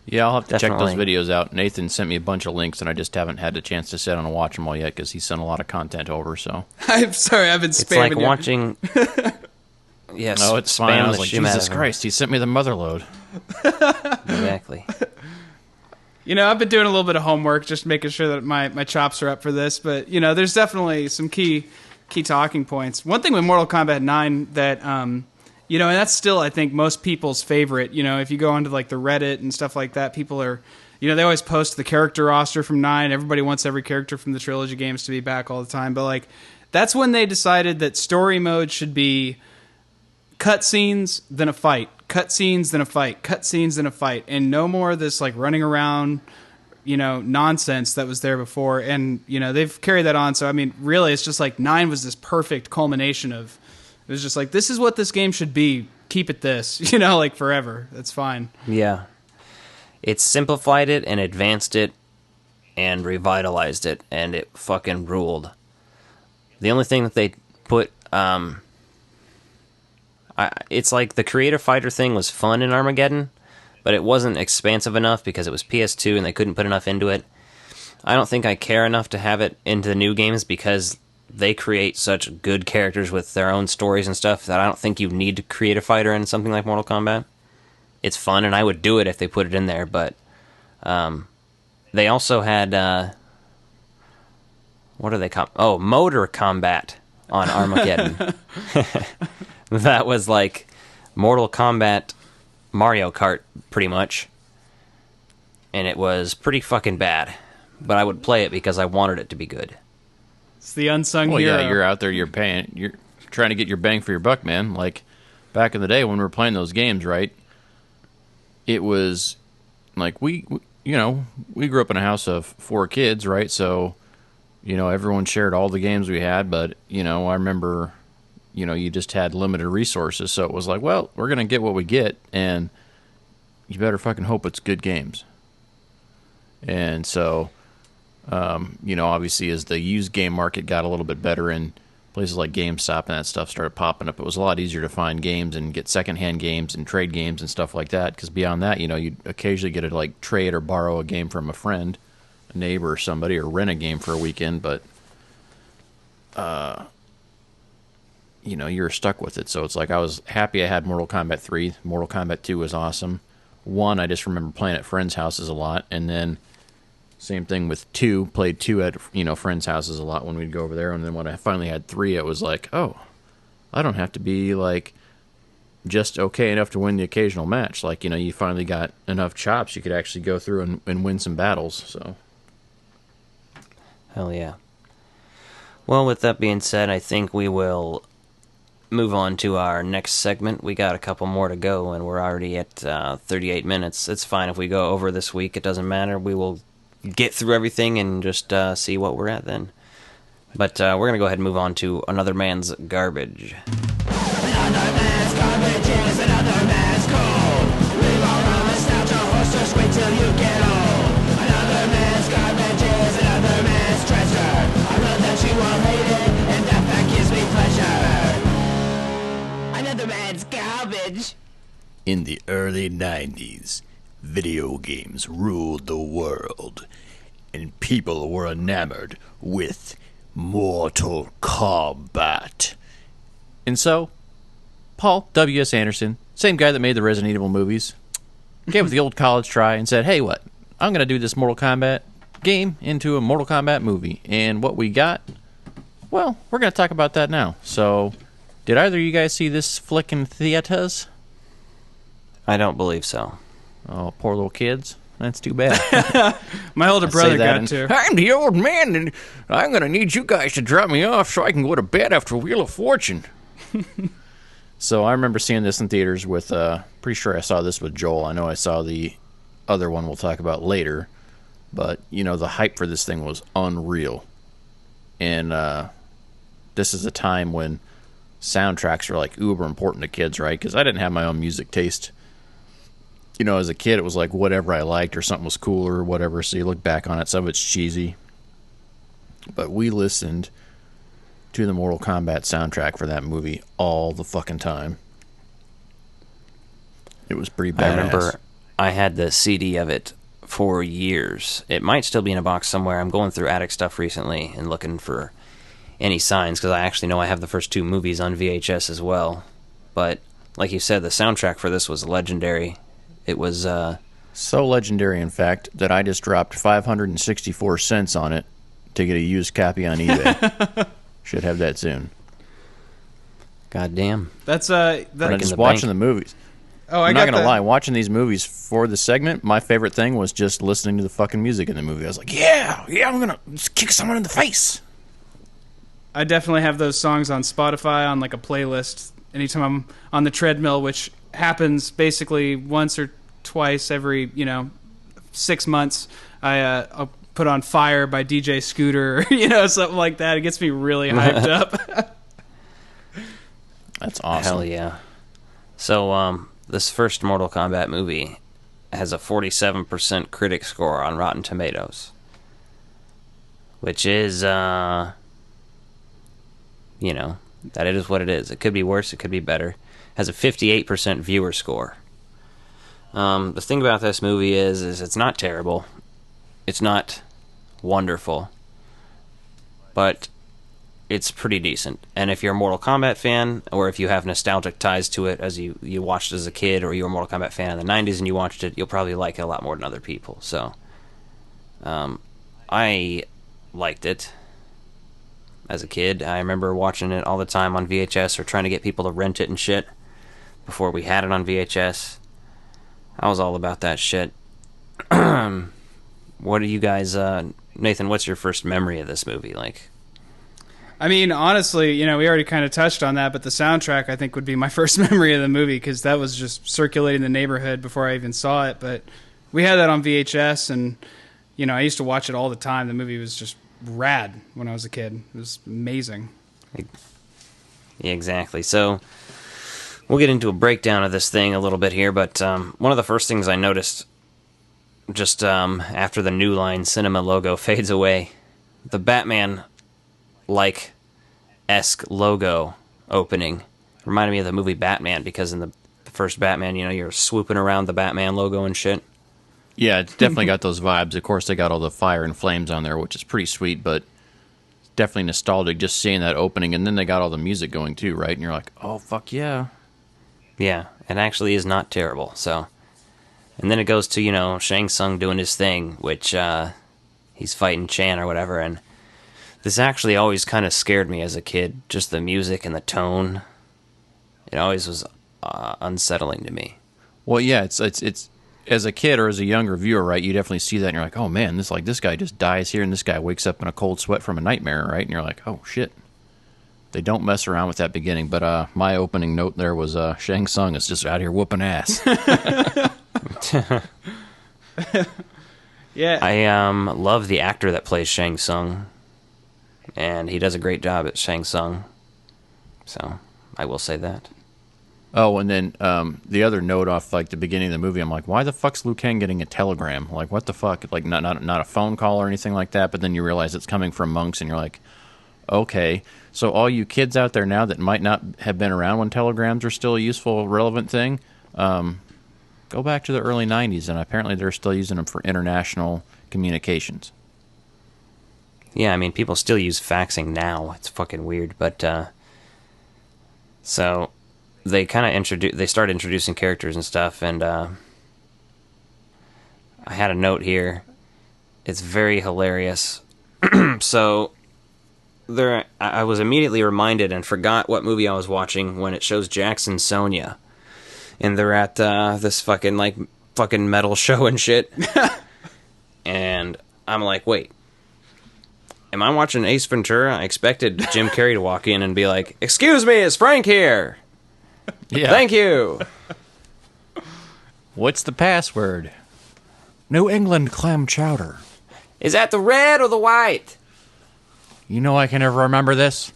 Yeah, I'll have to check those videos out. Nathan sent me a bunch of links, and I just haven't had the chance to sit down and watch them all yet, because he sent a lot of content over, so... I'm sorry, I've been spamming It's like you. watching... Yes, no, it's fine. I was like, Jesus out Christ, he sent me the motherload. Exactly. You know, I've been doing a little bit of homework, just making sure that my chops are up for this. But, you know, there's definitely some key talking points. One thing with Mortal Kombat 9 that, you know, and that's still, I think, most people's favorite. You know, if you go onto, like, the Reddit and stuff like that, people are, you know, they always post the character roster from 9. Everybody wants every character from the Trilogy games to be back all the time. But, like, that's when they decided that story mode should be cutscenes, then a fight. Cutscenes, then a fight. Cutscenes, then a fight. And no more of this, like, running around, you know, nonsense that was there before. And, you know, they've carried that on. So, I mean, really, it's just like 9 was this perfect culmination of, it was just like, this is what this game should be. Keep it this, you know, like forever. That's fine. Yeah. It simplified it and advanced it and revitalized it, and it fucking ruled. The only thing that they put... it's like the creative fighter thing was fun in Armageddon, but it wasn't expansive enough because it was PS2 and they couldn't put enough into it. I don't think I care enough to have it into the new games because they create such good characters with their own stories and stuff that I don't think you need to create a fighter in something like Mortal Kombat. It's fun, and I would do it if they put it in there, but they also had... what are they called? Oh, Motor Combat on Armageddon. That was like Mortal Kombat Mario Kart, pretty much. And it was pretty fucking bad. But I would play it because I wanted it to be good. It's the unsung hero. Yeah, you're out there, you're trying to get your bang for your buck, man. Like, back in the day when we were playing those games, right? It was, like, we grew up in a house of 4 kids, right? So, you know, everyone shared all the games we had, but, you know, I remember... You know, you just had limited resources, so it was like, well, we're going to get what we get, and you better fucking hope it's good games. And so, you know, obviously as the used game market got a little bit better and places like GameStop and that stuff started popping up, it was a lot easier to find games and get secondhand games and trade games and stuff like that, because beyond that, you know, you'd occasionally get to, like, trade or borrow a game from a friend, a neighbor or somebody, or rent a game for a weekend, but... you know, you're stuck with it. So it's like I was happy I had Mortal Kombat 3. Mortal Kombat 2 was awesome. 1, I just remember playing at friends' houses a lot. And then same thing with 2. Played 2 at, you know, friends' houses a lot when we'd go over there. And then when I finally had 3, it was like, oh, I don't have to be, like, just okay enough to win the occasional match. Like, you finally got enough chops, you could actually go through and win some battles. So, hell yeah. Well, with that being said, I think we will move on to our next segment. We got a couple more to go, and we're already at 38 minutes. It's fine if we go over this week. It doesn't matter. We will get through everything and just see what we're at then. But we're going to go ahead and move on to Another Man's Garbage. Another man's garbage is another man's coal. Leave all the nostalgia horse, just wait till you get old. Another man's garbage is another man's treasure. I know that you will hate it, and that fact gives me pleasure. Another man's garbage. In the early 90s, video games ruled the world, and people were enamored with Mortal Kombat. And so, Paul W.S. Anderson, same guy that made the Resident Evil movies, gave it the old college try and said, hey, what? I'm going to do this Mortal Kombat game into a Mortal Kombat movie. And what we got? Well, we're going to talk about that now. So, did either of you guys see this flick in theaters? I don't believe so. Oh, poor little kids. That's too bad. My older brother got to. I'm the old man, and I'm going to need you guys to drop me off so I can go to bed after Wheel of Fortune. So I remember seeing this in theaters with, pretty sure I saw this with Joel. I know I saw the other one we'll talk about later. But, the hype for this thing was unreal. And this is a time when soundtracks are like uber important to kids, right? Because I didn't have my own music taste. As a kid, it was like whatever I liked or something was cool or whatever. So you look back on it, some of it's cheesy. But we listened to the Mortal Kombat soundtrack for that movie all the fucking time. It was pretty badass. I remember I had the CD of it for years. It might still be in a box somewhere. I'm going through attic stuff recently and looking for any signs, because I actually know I have the first two movies on VHS as well. But like you said, the soundtrack for this was legendary. It was so legendary, in fact, that I just dropped 564 cents on it to get a used copy on eBay. Should have that soon. Goddamn. That's But I'm just watching the movies. Oh, I'm not gonna lie. Watching these movies for the segment, my favorite thing was just listening to the fucking music in the movie. I was like, yeah, I'm gonna just kick someone in the face. I definitely have those songs on Spotify on like a playlist anytime I'm on the treadmill, which happens basically once or twice every 6 months. I'll put on Fire by DJ Scooter, something like that. It gets me really hyped up. That's awesome. Hell yeah. So this first Mortal Kombat movie has a 47% critic score on Rotten Tomatoes, which is that it is what it is. It could be worse, it could be better. Has a 58% viewer score. The thing about this movie is it's not terrible. It's not wonderful. But it's pretty decent. And if you're a Mortal Kombat fan, or if you have nostalgic ties to it as you watched it as a kid, or you were a Mortal Kombat fan in the 90s and you watched it, you'll probably like it a lot more than other people. So, I liked it as a kid. I remember watching it all the time on VHS or trying to get people to rent it and shit before we had it on VHS. I was all about that shit. What do you guys... Nathan, what's your first memory of this movie? I mean, honestly, we already kind of touched on that, but the soundtrack, I think, would be my first memory of the movie, because that was just circulating the neighborhood before I even saw it. But we had that on VHS, and, I used to watch it all the time. The movie was just rad when I was a kid. It was amazing. Yeah, exactly. So, we'll get into a breakdown of this thing a little bit here, but one of the first things I noticed just after the New Line Cinema logo fades away, the Batman-like-esque logo opening reminded me of the movie Batman, because in the first Batman, you're swooping around the Batman logo and shit. Yeah, it's definitely got those vibes. Of course, they got all the fire and flames on there, which is pretty sweet, but definitely nostalgic just seeing that opening, and then they got all the music going too, right? And you're like, oh, fuck yeah. Yeah, it actually is not terrible, so... And then it goes to, Shang Tsung doing his thing, which he's fighting Chan or whatever, and this actually always kind of scared me as a kid, just the music and the tone. It always was unsettling to me. Well, yeah, it's as a kid or as a younger viewer, right? You definitely see that, and you're like, oh man, this guy just dies here, and this guy wakes up in a cold sweat from a nightmare, right? And you're like, oh shit. They don't mess around with that beginning, but my opening note there was Shang Tsung is just out here whooping ass. Yeah, I love the actor that plays Shang Tsung, and he does a great job at Shang Tsung. So I will say that. Oh, and then the other note off like the beginning of the movie, I'm like, why the fuck's Liu Kang getting a telegram? Like, what the fuck? Like, not a phone call or anything like that. But then you realize it's coming from monks, and you're like, okay. So all you kids out there now that might not have been around when telegrams are still a useful, relevant thing, go back to the early 90s, and apparently they're still using them for international communications. Yeah, I mean, people still use faxing now. It's fucking weird, but so they kind of they started introducing characters and stuff, and I had a note here. It's very hilarious. So I was immediately reminded and forgot what movie I was watching when it shows Jax and Sonya, and they're at this fucking metal show and shit. And I'm like, wait, am I watching Ace Ventura? I expected Jim Carrey to walk in and be like, excuse me, is Frank here? Yeah. Thank you. What's the password? New England clam chowder. Is that the red or the white? You know I can never remember this.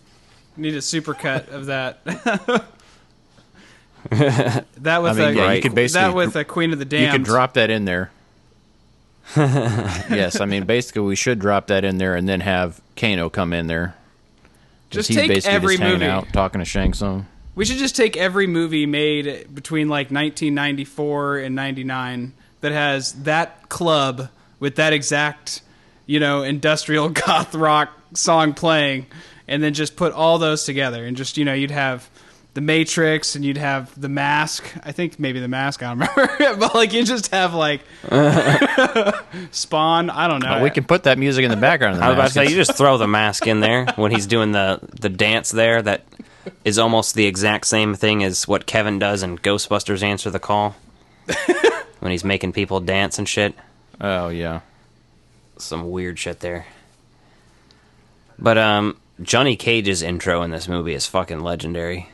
Need a supercut of that. That with you could basically that with a Queen of the Damned. You could drop that in there. Yes, I mean basically we should drop that in there and then have Kano come in there. Just he's take basically every just hanging movie out talking to Shang Tsung. We should just take every movie made between like 1994 and 99 that has that club with that exact, industrial goth rock song playing, and then just put all those together, and just you'd have The Matrix and you'd have The Mask. I think maybe The Mask, I don't remember. But like you just have like Spawn, I don't know. We can put that music in the background of The I was about Mask. to say, you just throw The Mask in there when he's doing the dance there that is almost the exact same thing as what Kevin does in Ghostbusters Answer the Call. When he's making people dance and shit. Oh yeah. Some weird shit there. But Johnny Cage's intro in this movie is fucking legendary.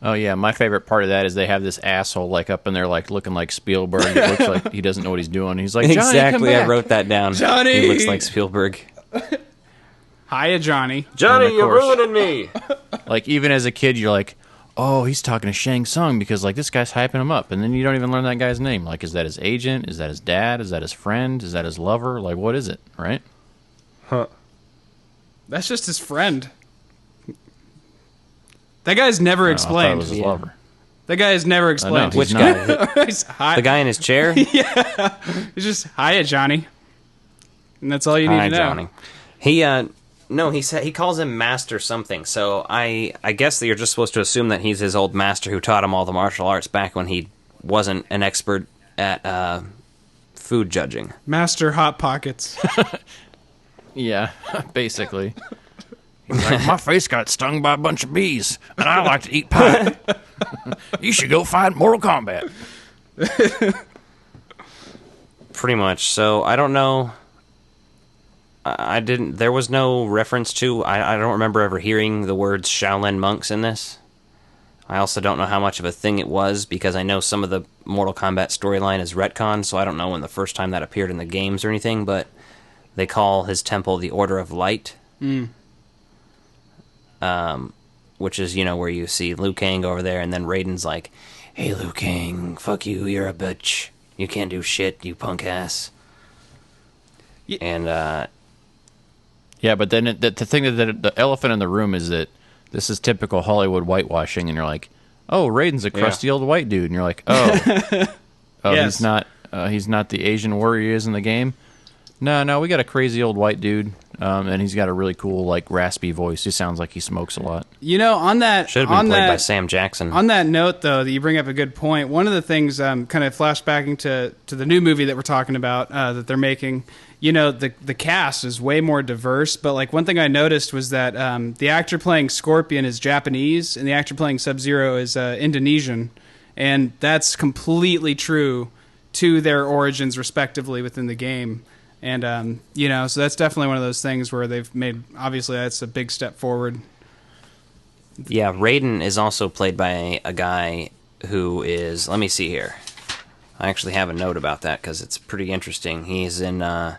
Oh yeah, my favorite part of that is they have this asshole like up in there like looking like Spielberg. It looks like he doesn't know what he's doing. He's like, Johnny, exactly, come back. I wrote that down. Johnny! He looks like Spielberg. Hiya, Johnny. Johnny, you're course, ruining me. Like even as a kid, you're like, oh, he's talking to Shang Tsung because like this guy's hyping him up, and then you don't even learn that guy's name. Like, is that his agent? Is that his dad? Is that his friend? Is that his lover? Like, what is it? Right? Huh? That's just his friend. That guy's never explained. I thought it was his lover. That guy is never explained. Which guy? The guy in his chair? Yeah. It's just, hiya, Johnny. And that's all you need to know. Johnny. He calls him Master something, so I guess that you're just supposed to assume that he's his old master who taught him all the martial arts back when he wasn't an expert at food judging. Master Hot Pockets. Yeah, basically. He's like, my face got stung by a bunch of bees, and I like to eat pie. You should go fight Mortal Kombat. Pretty much. So I don't know. There was no reference to. I don't remember ever hearing the words Shaolin monks in this. I also don't know how much of a thing it was because I know some of the Mortal Kombat storyline is retcon, so I don't know when the first time that appeared in the games or anything. But they call his temple the Order of Light. Which is, where you see Liu Kang over there, and then Raiden's like, hey, Liu Kang, fuck you, you're a bitch. You can't do shit, you punk ass. Yeah. And, yeah, but then the thing that the elephant in the room is that this is typical Hollywood whitewashing, and you're like, oh, Raiden's a crusty old white dude, and you're like, oh, yes. He's not the Asian warrior he is in the game. No, we got a crazy old white dude, and he's got a really cool, like, raspy voice. He sounds like he smokes a lot. On that... Should have been played by Sam Jackson. On that note, though, that you bring up a good point, one of the things kind of flashbacking to the new movie that we're talking about, that they're making, the cast is way more diverse. But like one thing I noticed was that the actor playing Scorpion is Japanese and the actor playing Sub-Zero is Indonesian, and that's completely true to their origins respectively within the game. And so that's definitely one of those things where they've made, obviously that's a big step forward. Yeah, Raiden is also played by a guy who is, let me see here. I actually have a note about that because it's pretty interesting. He's in, oh,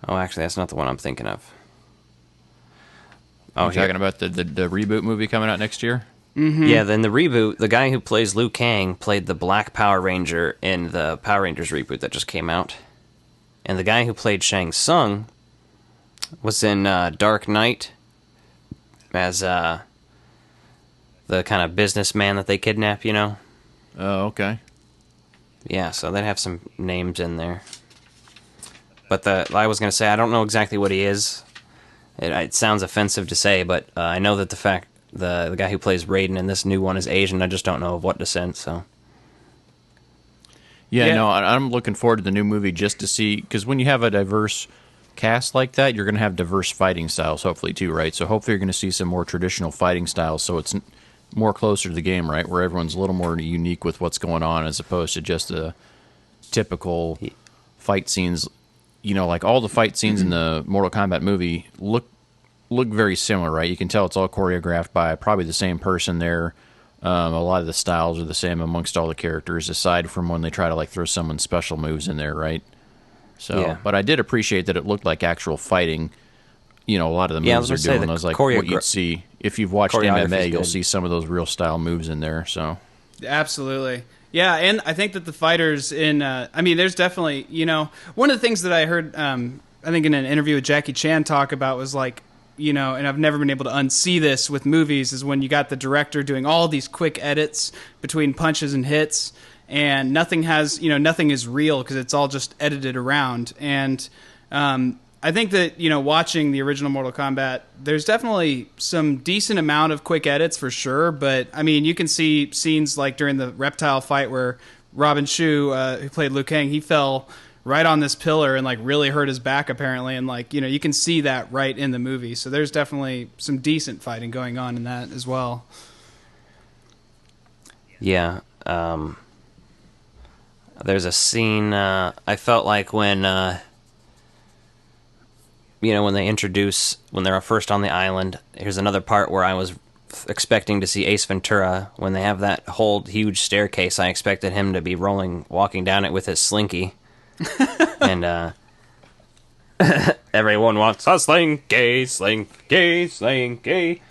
actually, that's not the one I'm thinking of. Oh, you're talking about the reboot movie coming out next year? Mm-hmm. Yeah, then the reboot, the guy who plays Liu Kang played the Black Power Ranger in the Power Rangers reboot that just came out. And the guy who played Shang Tsung was in Dark Knight as the kind of businessman that they kidnap, you know? Oh, okay. Yeah, so they'd have some names in there. But I was going to say, I don't know exactly what he is. It sounds offensive to say, but I know that the guy who plays Raiden in this new one is Asian. I just don't know of what descent, so... Yeah, no, I'm looking forward to the new movie just to see, because when you have a diverse cast like that, you're going to have diverse fighting styles, hopefully, too, right? So hopefully you're going to see some more traditional fighting styles, so it's more closer to the game, right? Where everyone's a little more unique with what's going on as opposed to just the typical fight scenes. You know, like all the fight scenes in the Mortal Kombat movie look very similar, right? You can tell it's all choreographed by probably the same person there. A lot of the styles are the same amongst all the characters, aside from when they try to like throw someone's special moves in there, right? So, yeah. But I did appreciate that it looked like actual fighting. You know, a lot of the moves they're doing was like what you'd see if you've watched MMA. You'll see some of those real style moves in there. So, absolutely, yeah. And I think that the fighters in, there's definitely, one of the things that I heard, I think in an interview with Jackie Chan talk about was like, and I've never been able to unsee this with movies, is when you got the director doing all these quick edits between punches and hits, and nothing is real because it's all just edited around. And I think that, watching the original Mortal Kombat, there's definitely some decent amount of quick edits for sure, but I mean, you can see scenes like during the Reptile fight where Robin Shu, who played Liu Kang, he fell right on this pillar and like really hurt his back apparently, and like you can see that right in the movie. So there's definitely some decent fighting going on in that as well. Yeah, there's a scene I felt like when when they're first on the island. Here's another part where I was expecting to see Ace Ventura when they have that whole huge staircase. I expected him to be walking down it with his slinky. And everyone wants a slinky, slinky, slinky.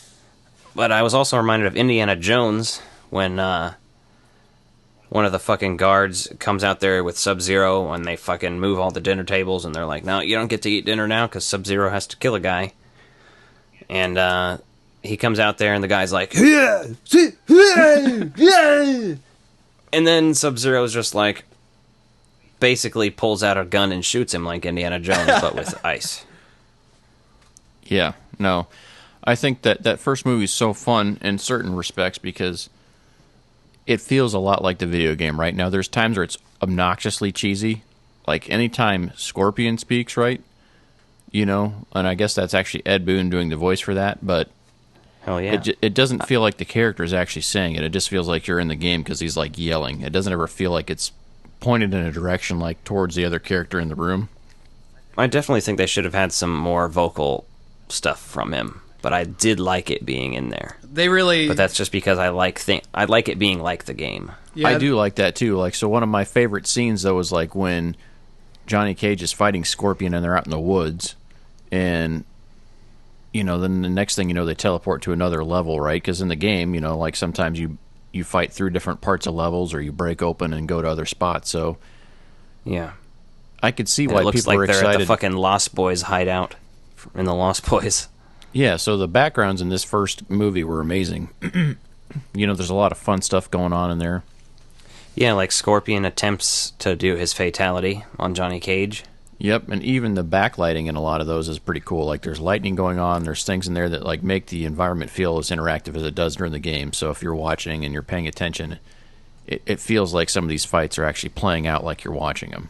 But I was also reminded of Indiana Jones when one of the fucking guards comes out there with Sub-Zero and they fucking move all the dinner tables and they're like, no, you don't get to eat dinner now because Sub-Zero has to kill a guy. And he comes out there and the guy's like, yeah, yeah. And then Sub-Zero's just like, basically pulls out a gun and shoots him like Indiana Jones, but with ice. Yeah, no. I think that first movie is so fun in certain respects because it feels a lot like the video game, right? Now, there's times where it's obnoxiously cheesy. Like, anytime Scorpion speaks, right? And I guess that's actually Ed Boon doing the voice for that, but hell yeah. It doesn't feel like the character is actually saying it. It just feels like you're in the game because he's, like, yelling. It doesn't ever feel like it's pointed in a direction like towards the other character in the room. I definitely think they should have had some more vocal stuff from him, but I did like it being in there. But that's just because I like it being like the game. Yeah. I do like that too. Like, so one of my favorite scenes though is like when Johnny Cage is fighting Scorpion and they're out in the woods, and then the next thing they teleport to another level, right? Because in the game, like sometimes you fight through different parts of levels or you break open and go to other spots. So, yeah. I could see why people were excited. They're at the fucking Lost Boys hideout in the Lost Boys. Yeah, so the backgrounds in this first movie were amazing. There's a lot of fun stuff going on in there. Yeah, like Scorpion attempts to do his fatality on Johnny Cage. Yep, and even the backlighting in a lot of those is pretty cool. Like, there's lightning going on, there's things in there that like make the environment feel as interactive as it does during the game. So if you're watching and you're paying attention, it feels like some of these fights are actually playing out like you're watching them.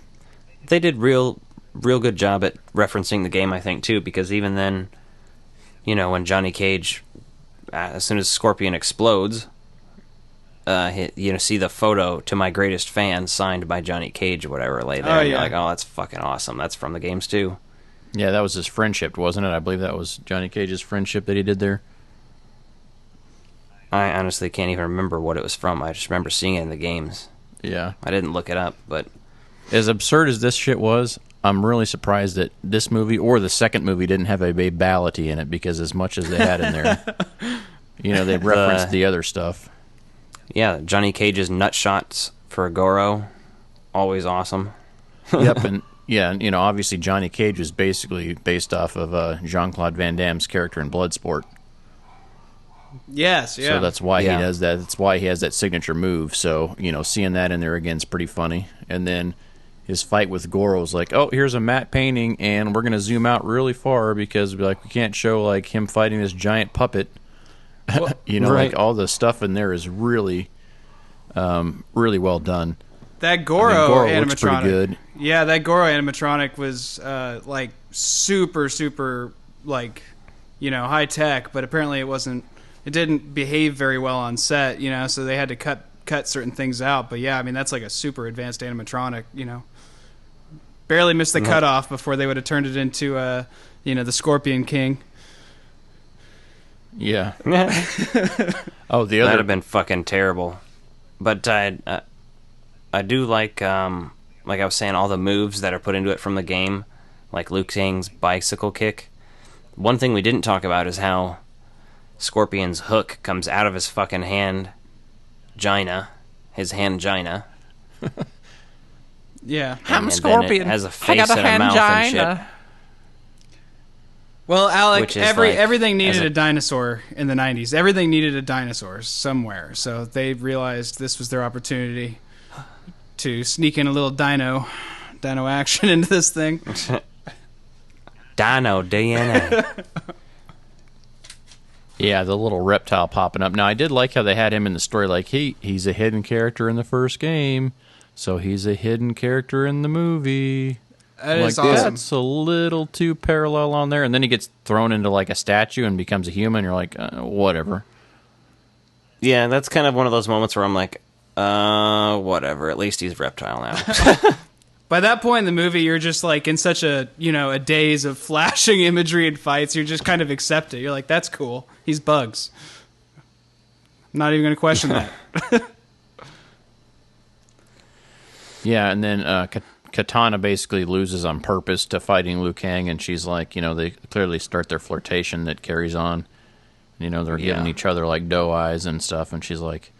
They did real real good job at referencing the game, I think, too, because even then, when Johnny Cage, as soon as Scorpion explodes, see the photo "To My Greatest Fan" signed by Johnny Cage or whatever lay there. And you're like, oh, that's fucking awesome. That's from the games too. Yeah, that was his friendship, wasn't it? I believe that was Johnny Cage's friendship that he did there. I honestly can't even remember what it was from. I just remember seeing it in the games. Yeah. I didn't look it up, but... As absurd as this shit was, I'm really surprised that this movie or the second movie didn't have a babality in it, because as much as they had in there, they referenced the other stuff. Yeah, Johnny Cage's nut shots for Goro, always awesome. Yep, and obviously Johnny Cage was basically based off of Jean-Claude Van Damme's character in Bloodsport. Yes, yeah. So that's why he does that. That's why he has that signature move. So, seeing that in there again is pretty funny. And then his fight with Goro is like, oh, here's a matte painting, and we're going to zoom out really far because we can't show him fighting this giant puppet. Well, right. All the stuff in there is really, really well done. That Goro animatronic looks pretty good. Yeah, that Goro animatronic was super, super high tech, but apparently it didn't behave very well on set, so they had to cut certain things out. But yeah, I mean, that's like a super advanced animatronic, barely missed the cutoff before they would have turned it into the Scorpion King. Yeah. Oh, the other that'd have been fucking terrible. But I do like I was saying, all the moves that are put into it from the game, like Liu Kang's bicycle kick. One thing we didn't talk about is how Scorpion's hook comes out of his fucking hand, his hand gina. Yeah, I'm a Scorpion. It has a face and a mouth and shit. Well, Alec, everything needed a dinosaur in the 90s. Everything needed a dinosaur somewhere. So they realized this was their opportunity to sneak in a little dino action into this thing. Dino DNA. Yeah, the little reptile popping up. Now, I did like how they had him in the story. Like, he's a hidden character in the first game, so he's a hidden character in the movie. That is awesome. That's a little too parallel on there. And then he gets thrown into a statue and becomes a human. You're like, whatever. Yeah, that's kind of one of those moments where I'm like, whatever. At least he's Reptile now. By that point in the movie, you're just in such a daze of flashing imagery and fights. You're just kind of accept it. You're like, that's cool. He's Bugs. I'm not even going to question that. Yeah, and then Katana basically loses on purpose to fighting Liu Kang, and she's like, they clearly start their flirtation that carries on. They're giving each other doe eyes and stuff, and she's like,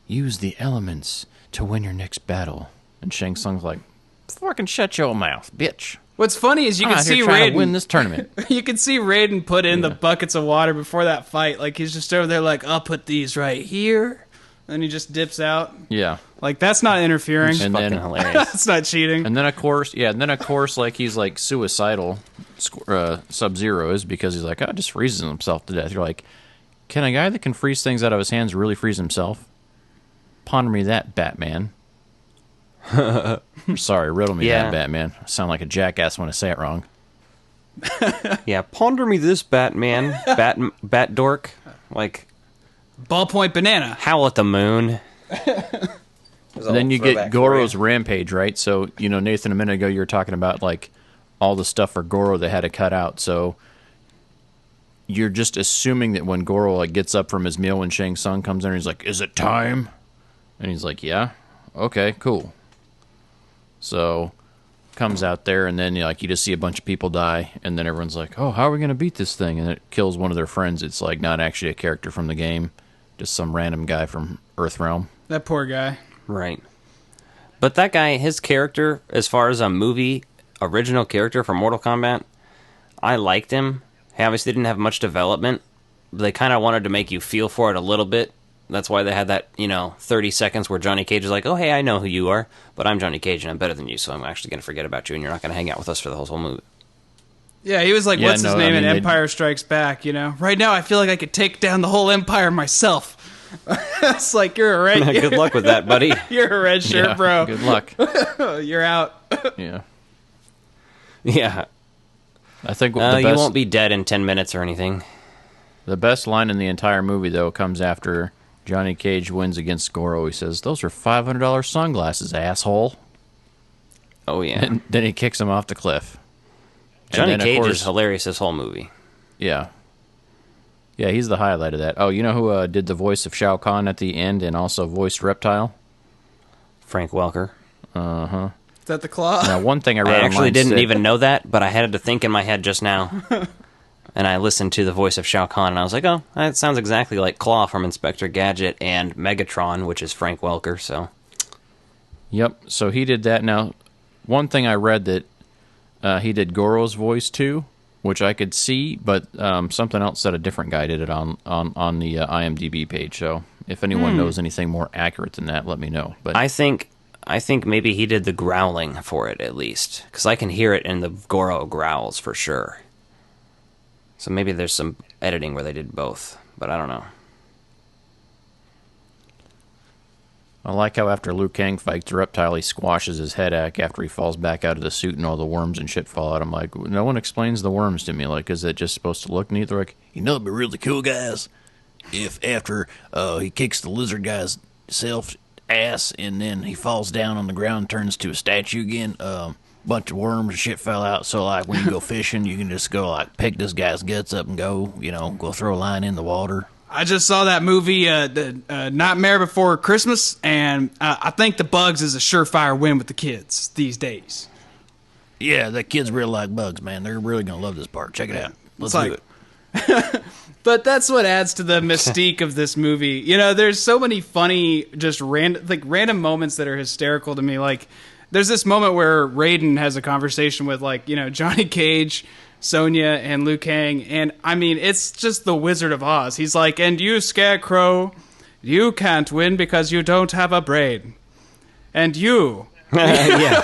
use the elements to win your next battle. And Shang Tsung's like, fucking shut your mouth, bitch. What's funny is you can see Raiden win this tournament. You can see Raiden put in the buckets of water before that fight. He's just over there I'll put these right here. And he just dips out. Yeah. That's not interfering. It's fucking hilarious. That's not cheating. And then of course, he's suicidal. Sub-Zero is, because he's just freezes himself to death. You're like, can a guy that can freeze things out of his hands really freeze himself? Ponder me that, Batman. Sorry, riddle me that, Batman. I sound like a jackass when I say it wrong. Yeah, ponder me this, Batman. Bat dork. Ballpoint banana. Howl at the moon. Then you get Goro's rampage, right? So, Nathan, a minute ago you were talking about all the stuff for Goro they had to cut out. So you're just assuming that when Goro gets up from his meal when Shang Tsung comes in, he's like, "Is it time?" And he's like, "Yeah, okay, cool." So comes out there, and then you just see a bunch of people die, and then everyone's like, "Oh, how are we going to beat this thing?" And it kills one of their friends. It's not actually a character from the game, just some random guy from Earthrealm. That poor guy. Right. But that guy, his character, as far as a movie original character for Mortal Kombat, I liked him. He obviously didn't have much development. They kind of wanted to make you feel for it a little bit. That's why they had that, 30 seconds where Johnny Cage is like, "Oh, hey, I know who you are, but I'm Johnny Cage and I'm better than you, so I'm actually going to forget about you and you're not going to hang out with us for the whole movie." Yeah, he was like, what's his name in Empire Strikes Back, Right now, I feel like I could take down the whole Empire myself. It's like, you're a red... Good luck with that, buddy. You're a red shirt, bro. Good luck. You're out. Yeah. Yeah. I think the you best, won't be dead in 10 minutes or anything. The best line in the entire movie, though, comes after Johnny Cage wins against Goro. He says, "Those are $500 sunglasses, asshole." Oh, yeah. And then he kicks him off the cliff. Johnny then, of Cage course, is hilarious this whole movie. Yeah. Yeah, he's the highlight of that. Oh, you know who did the voice of Shao Kahn at the end and also voiced Reptile? Frank Welker. Uh-huh. Is that the Claw? Now, one thing I read I actually online didn't said, even know that, but I had to think in my head just now. And I listened to the voice of Shao Kahn, and I was like, oh, that sounds exactly like Claw from Inspector Gadget and Megatron, which is Frank Welker, so... Yep, so he did that. Now, one thing I read that he did Goro's voice too, which I could see, but something else said a different guy did it on the IMDb page. So if anyone knows anything more accurate than that, let me know. But I think maybe he did the growling for it, at least, because I can hear it in the Goro growls for sure. So maybe there's some editing where they did both, but I don't know. I like how after Liu Kang fights Reptile, he squashes his head after he falls back out of the suit and all the worms and shit fall out. I'm like, no one explains the worms to me. Like, is it just supposed to look neat? They're like, it'd be really cool, guys, if after he kicks the lizard guy's ass and then he falls down on the ground, turns to a statue again, bunch of worms and shit fell out. So, like, when you go fishing, you can just go, like, pick this guy's guts up and go throw a line in the water. I just saw that movie, Nightmare Before Christmas, and I think The Bugs is a surefire win with the kids these days. Yeah, the kids really like bugs, man. They're really going to love this part. Check it out. Let's do it. But that's what adds to the mystique of this movie. You know, there's so many funny, just random moments that are hysterical to me. Like, there's this moment where Raiden has a conversation with, Johnny Cage, Sonya, and Liu Kang, and I mean, it's just the Wizard of Oz. He's like, and you, Scarecrow, you can't win because you don't have a brain. And you. Yeah.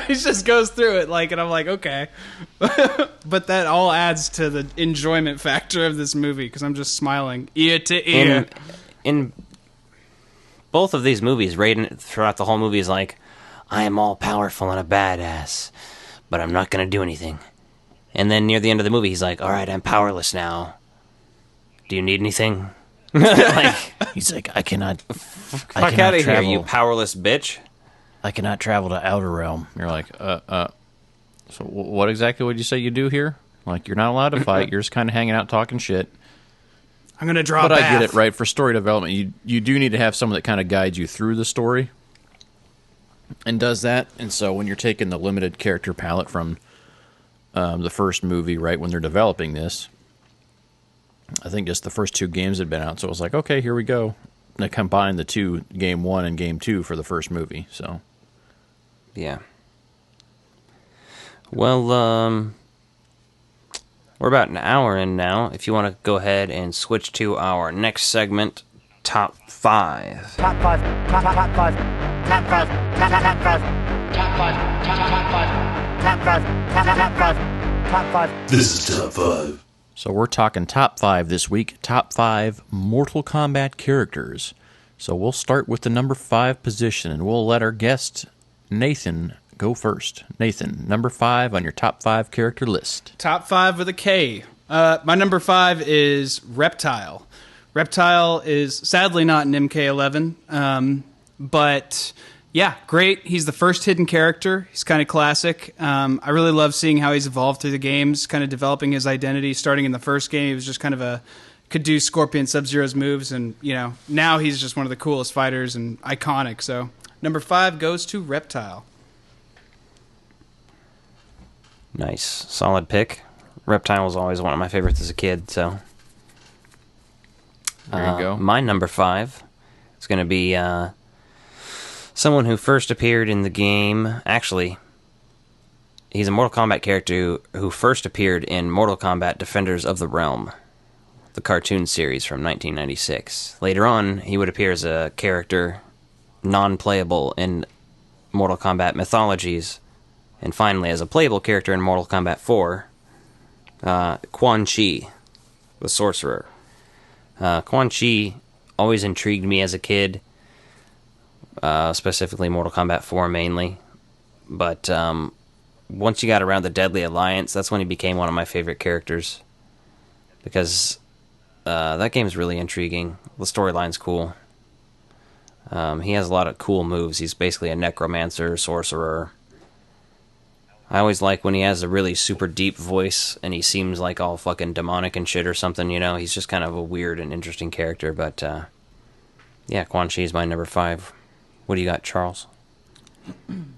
He just goes through it, and I'm like, okay. But that all adds to the enjoyment factor of this movie, because I'm just smiling ear to ear. In both of these movies, Raiden, throughout the whole movie, is like, I am all powerful and a badass, but I'm not going to do anything. And then near the end of the movie, he's like, all right, I'm powerless now. Do you need anything? He's like, I cannot fuck out of here, you powerless bitch. I cannot travel to Outer Realm. You're like, so what exactly would you say you do here? Like, you're not allowed to fight. You're just kind of hanging out talking shit. I'm going to draw But a I bath. get it, right? For story development, you do need to have someone that kind of guides you through the story and does that. And so when you're taking the limited character palette from the first movie, right, when they're developing this, I think just the first two games had been out, so it was like, okay, here we go. And they combined the two, game 1 and game 2 for the first movie, so. Yeah. Well, we're about an hour in now. If you want to go ahead and switch to our next segment, Top 5. Top 5. Top 5. Top 5. Top 5. Top 5. Top 5. Top 5. Top 5. Top 5. Top 5. This is Top 5. So we're talking Top 5 this week. Top 5 Mortal Kombat characters. So we'll start with the number 5 position, and we'll let our guest, Nathan, go first. Nathan, number 5 on your top 5 character list. Top 5 with a K. My number 5 is Reptile. Reptile is sadly not an MK11, but yeah, great. He's the first hidden character. He's kind of classic. I really love seeing how he's evolved through the games, kind of developing his identity. Starting in the first game, he was just kind of could do Scorpion Sub-Zero's moves, and now he's just one of the coolest fighters and iconic. So number 5 goes to Reptile. Nice. Solid pick. Reptile was always one of my favorites as a kid, so. There you go. My number 5 is going to be someone who first appeared in the game. Actually, he's a Mortal Kombat character who first appeared in Mortal Kombat Defenders of the Realm, the cartoon series from 1996. Later on, he would appear as a character non-playable in Mortal Kombat Mythologies, and finally as a playable character in Mortal Kombat 4, Quan Chi the Sorcerer. Quan Chi always intrigued me as a kid, specifically Mortal Kombat 4 mainly, but once you got around the Deadly Alliance, that's when he became one of my favorite characters. Because that game's really intriguing. The storyline's cool. He has a lot of cool moves. He's basically a necromancer, sorcerer. I always like when he has a really super deep voice and he seems like all fucking demonic and shit or something, you know? He's just kind of a weird and interesting character, but yeah, Quan Chi is my number 5. What do you got, Charles?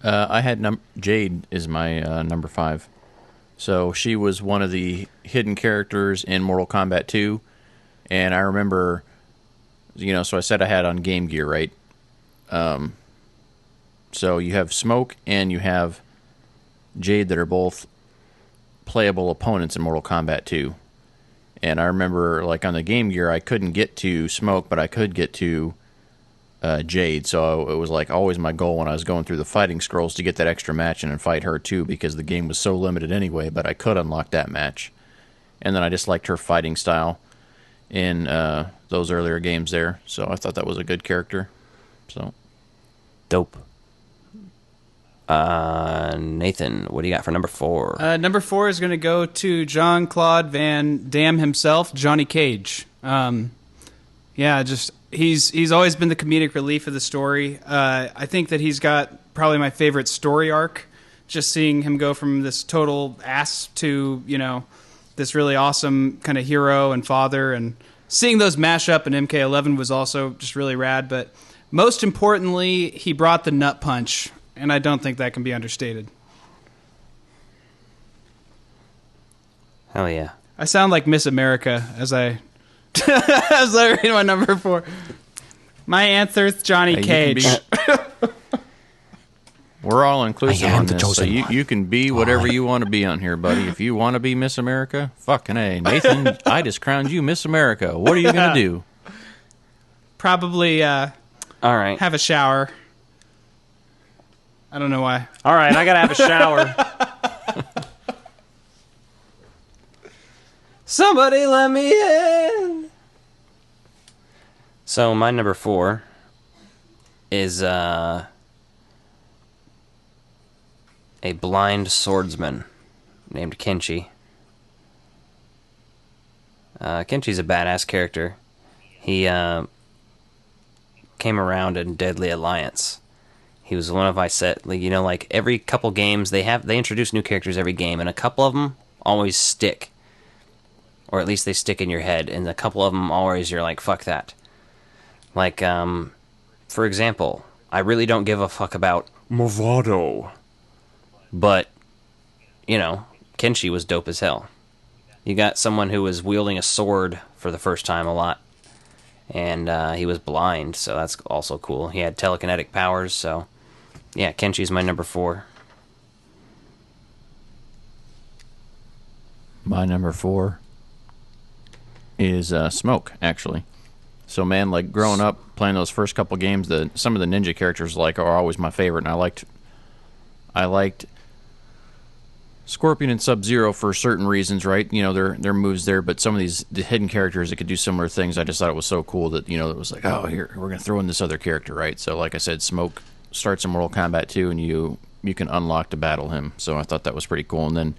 I had Jade is my number 5. So she was one of the hidden characters in Mortal Kombat 2, and I remember, you know, so I said I had on Game Gear, right? So you have Smoke and you have Jade that are both playable opponents in Mortal Kombat 2. And I remember, like, on the Game Gear, I couldn't get to Smoke, but I could get to Jade. So it was, like, always my goal when I was going through the fighting scrolls to get that extra match and then fight her, too, because the game was so limited anyway, but I could unlock that match. And then I just liked her fighting style in those earlier games there. So I thought that was a good character. So dope. Nathan, what do you got for number 4? Number 4 is going to go to Jean-Claude Van Damme himself, Johnny Cage. Yeah, just he's always been the comedic relief of the story. I think that he's got probably my favorite story arc. Just seeing him go from this total ass to, you know, this really awesome kind of hero and father, and seeing those mash up in MK11 was also just really rad. But most importantly, he brought the nut punch. And I don't think that can be understated. Hell yeah. I sound like Miss America as I as I read my number 4. My answer's Johnny Cage. We're all inclusive on this, so you can be whatever you want to be on here, buddy. If you want to be Miss America, fucking A. Nathan, I just crowned you Miss America. What are you going to do? Probably all right. Have a shower. I don't know why. All right, I gotta have a shower. Somebody let me in. So my number 4 is a blind swordsman named Kenshi. Kenshi's a badass character. He came around in Deadly Alliance. He was one of my set, like, you know, like every couple games they introduce new characters every game, and a couple of them always stick, or at least they stick in your head, and a couple of them always you're like, fuck that. Like, for example, I really don't give a fuck about Movado, but you know, Kenshi was dope as hell. You got someone who was wielding a sword for the first time a lot, and he was blind, so that's also cool. He had telekinetic powers, so yeah, Kenshi's my number 4. My number 4 is Smoke, actually. So, man, like, growing up, playing those first couple games, some of the ninja characters, like, are always my favorite, and I liked Scorpion and Sub-Zero for certain reasons, right? You know, their moves there, but some of the hidden characters that could do similar things, I just thought it was so cool that, you know, it was like, oh, here, we're going to throw in this other character, right? So, like I said, Smoke starts in Mortal Kombat 2, and you can unlock to battle him. So I thought that was pretty cool. And then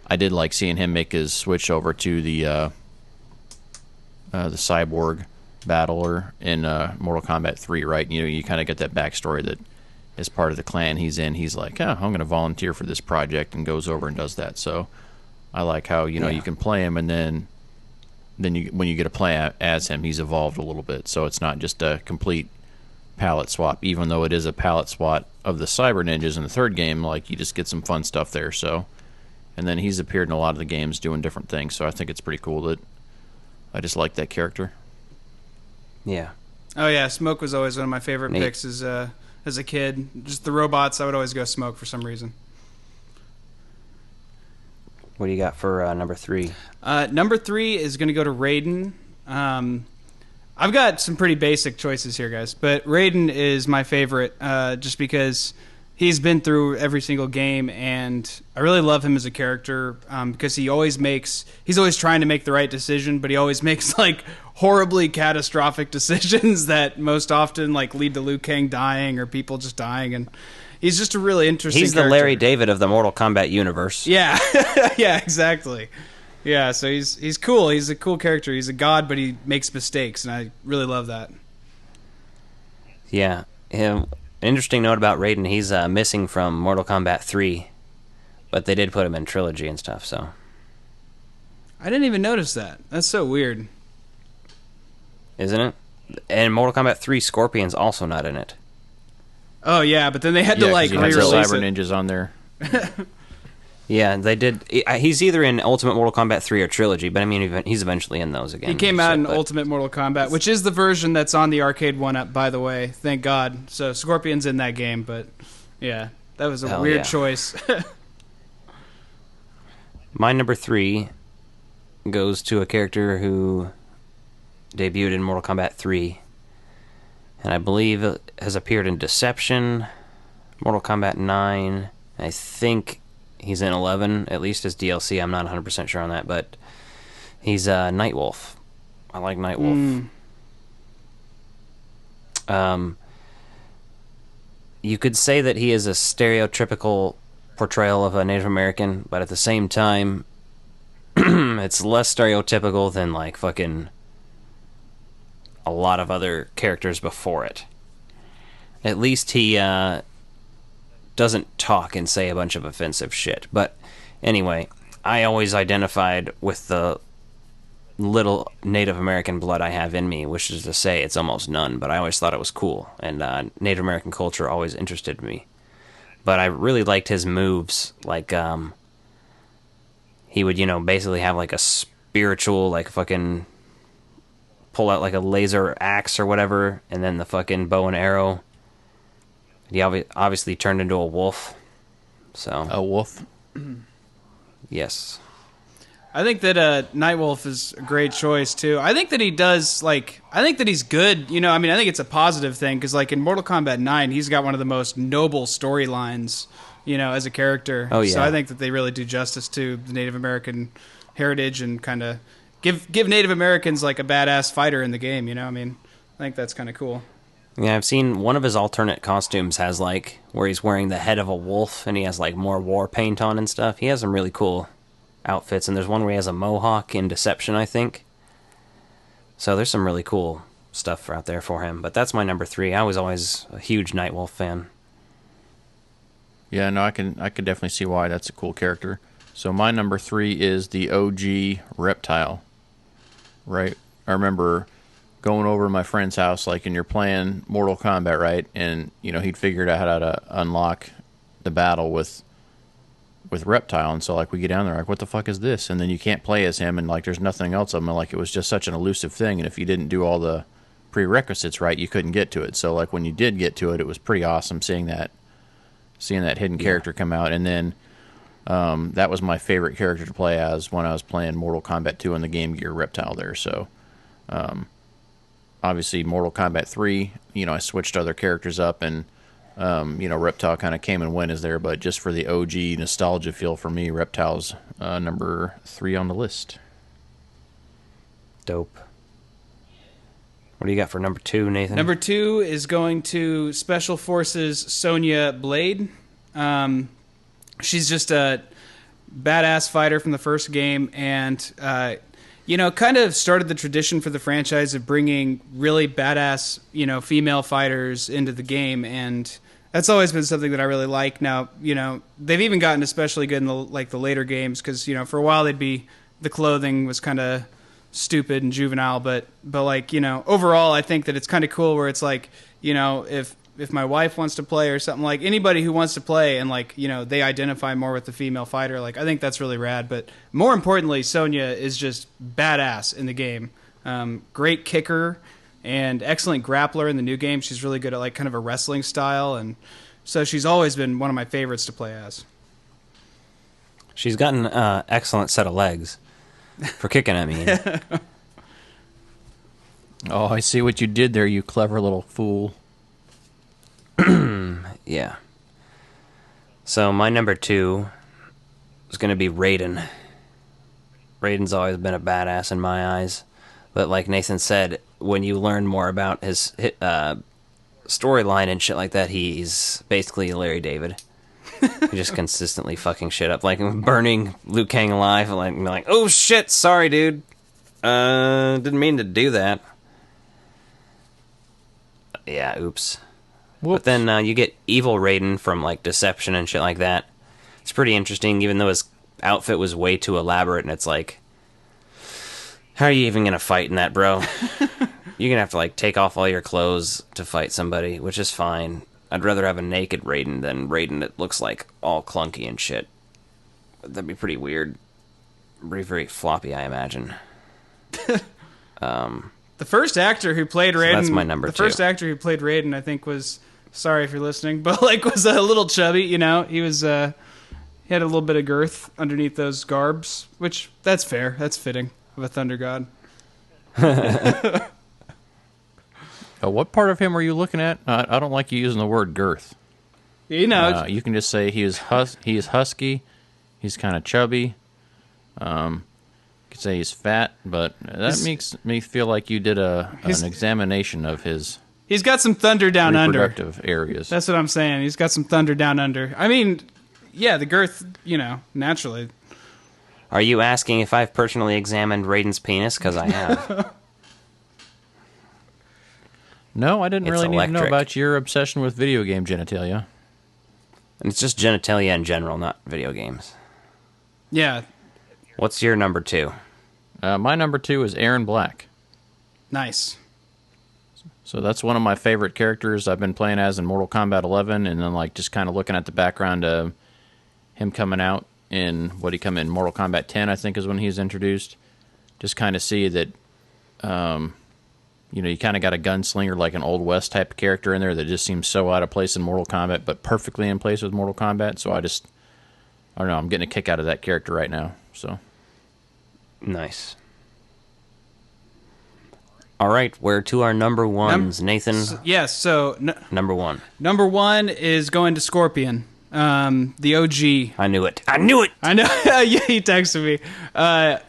I did like seeing him make his switch over to the cyborg battler in Mortal Kombat 3, right? You know, you kind of get that backstory that as part of the clan he's in, he's like, oh, I'm going to volunteer for this project, and goes over and does that. So I like how, you know, you can play him, and then when you get to play as him, he's evolved a little bit. So it's not just a complete palette swap, even though it is a palette swap of the Cyber Ninjas in the third game. Like, you just get some fun stuff there. So, and then he's appeared in a lot of the games doing different things, so I think it's pretty cool that I just like that character. Yeah. Oh yeah, Smoke was always one of my favorite picks as a kid. Just the robots, I would always go Smoke for some reason. What do you got for number 3? Number 3 is going to go to Raiden. I've got some pretty basic choices here, guys, but Raiden is my favorite just because he's been through every single game, and I really love him as a character because he's always trying to make the right decision, but he always makes like horribly catastrophic decisions that most often like lead to Liu Kang dying or people just dying, and he's just a really interesting. He's the character. Larry David of the Mortal Kombat universe. Yeah, yeah, exactly. Yeah, so he's cool. He's a cool character. He's a god, but he makes mistakes, and I really love that. Yeah. Interesting note about Raiden, he's missing from Mortal Kombat 3, but they did put him in Trilogy and stuff, so. I didn't even notice that. That's so weird. Isn't it? And Mortal Kombat 3, Scorpion's also not in it. Oh, yeah, but then they had to, like, re-release Cyber it. Ninjas on there. Yeah, they did. He's either in Ultimate Mortal Kombat 3 or Trilogy, but I mean, he's eventually in those again. He came out in Ultimate Mortal Kombat, which is the version that's on the arcade one-up, by the way. Thank God. So Scorpion's in that game, but yeah, that was a weird choice. My number 3 goes to a character who debuted in Mortal Kombat 3, and I believe has appeared in Deception, Mortal Kombat 9, I think he's in 11, at least as DLC. I'm not 100% sure on that, but he's Nightwolf. I like Nightwolf. You could say that he is a stereotypical portrayal of a Native American, but at the same time, it's less stereotypical than, like, fucking a lot of other characters before it. At least he doesn't talk and say a bunch of offensive shit. But anyway, I always identified with the little Native American blood I have in me, which is to say it's almost none, but I always thought it was cool, and Native American culture always interested me. But I really liked his moves, like, he would, basically have, like, a spiritual, like, fucking pull out, like, a laser axe or whatever, and then the fucking bow and arrow. He obviously turned into a wolf. So a wolf? Yes. I think that Nightwolf is a great choice, too. I think that he does, like, I think that he's good. I think it's a positive thing, because, like, in Mortal Kombat 9, he's got one of the most noble storylines, as a character. Oh, yeah. So I think that they really do justice to the Native American heritage and kind of give Native Americans, like, a badass fighter in the game, I think that's kind of cool. Yeah, I've seen one of his alternate costumes has, like, where he's wearing the head of a wolf, and he has, like, more war paint on and stuff. He has some really cool outfits, and there's one where he has a mohawk in Deception, I think. So there's some really cool stuff out there for him. But that's my number 3. I was always a huge Nightwolf fan. Yeah, no, I could definitely see why. That's a cool character. So my number 3 is the OG Reptile. Right? I remember going over to my friend's house, like, and you're playing Mortal Kombat, right? And, he'd figured out how to unlock the battle with Reptile, and so, like, we get down there, like, what the fuck is this? And then you can't play as him, and, like, there's nothing else of him, and, like, it was just such an elusive thing, and if you didn't do all the prerequisites right, you couldn't get to it. So, like, when you did get to it, it was pretty awesome seeing that hidden character come out. And then that was my favorite character to play as when I was playing Mortal Kombat 2 on the Game Gear, Reptile there. So obviously Mortal Kombat 3, I switched other characters up, and Reptile kind of came and went as there, but just for the OG nostalgia feel for me, Reptile's number 3 on the list. Dope. What do you got for number 2, Nathan? Number 2 is going to Special Forces Sonya Blade. She's just a badass fighter from the first game, and kind of started the tradition for the franchise of bringing really badass, female fighters into the game, and that's always been something that I really like. Now, they've even gotten especially good in the later games, because, for a while the clothing was kind of stupid and juvenile, but like, overall I think that it's kind of cool where it's like, if my wife wants to play or something, like anybody who wants to play and, like, they identify more with the female fighter, like, I think that's really rad. But more importantly, Sonya is just badass in the game. Great kicker and excellent grappler in the new game. She's really good at, like, kind of a wrestling style, and so she's always been one of my favorites to play as. She's got an excellent set of legs for kicking, I mean. Oh, I see what you did there, you clever little fool. Yeah. So my number 2 is going to be Raiden. Raiden's always been a badass in my eyes. But like Nathan said, when you learn more about his storyline and shit like that, he's basically Larry David. He just consistently fucking shit up, like burning Liu Kang alive, and like, oh shit, sorry, dude. Didn't mean to do that. Yeah, oops. Whoops. But then you get evil Raiden from like Deception and shit like that. It's pretty interesting, even though his outfit was way too elaborate, and it's like, how are you even gonna fight in that, bro? You're gonna have to like take off all your clothes to fight somebody, which is fine. I'd rather have a naked Raiden than Raiden that looks like all clunky and shit. That'd be pretty weird. Very, very floppy, I imagine. The first actor who played Raiden. That's my number 2. The first actor who played Raiden, I think, was, sorry if you're listening, but like was a little chubby. You know, he was. He had a little bit of girth underneath those garbs, which that's fair. That's fitting of a Thunder God. What part of him are you looking at? I don't like you using the word girth. You know, you can just say he is husky. He's kind of chubby. You could say he's fat, but that makes me feel like you did an examination of his. He's got some thunder down under. Reproductive areas. That's what I'm saying. He's got some thunder down under. I mean, yeah, the girth, naturally. Are you asking if I've personally examined Raiden's penis? Because I have. No, I didn't It's really need to know electric. about your obsession with video game genitalia. And it's just genitalia in general, not video games. Yeah. What's your number 2? My number 2 is Aaron Black. Nice. So that's one of my favorite characters I've been playing as in Mortal Kombat 11, and then like just kind of looking at the background of him coming out in Mortal Kombat 10, I think is when he's introduced. Just kind of see that, you kind of got a gunslinger, like an Old West type of character in there that just seems so out of place in Mortal Kombat, but perfectly in place with Mortal Kombat. So I don't know, I'm getting a kick out of that character right now. So nice. All right, we're to our number ones, Nathan. Yes, so number 1. Number 1 is going to Scorpion, the OG. I knew it. I knew it. I know. Yeah, he texted me.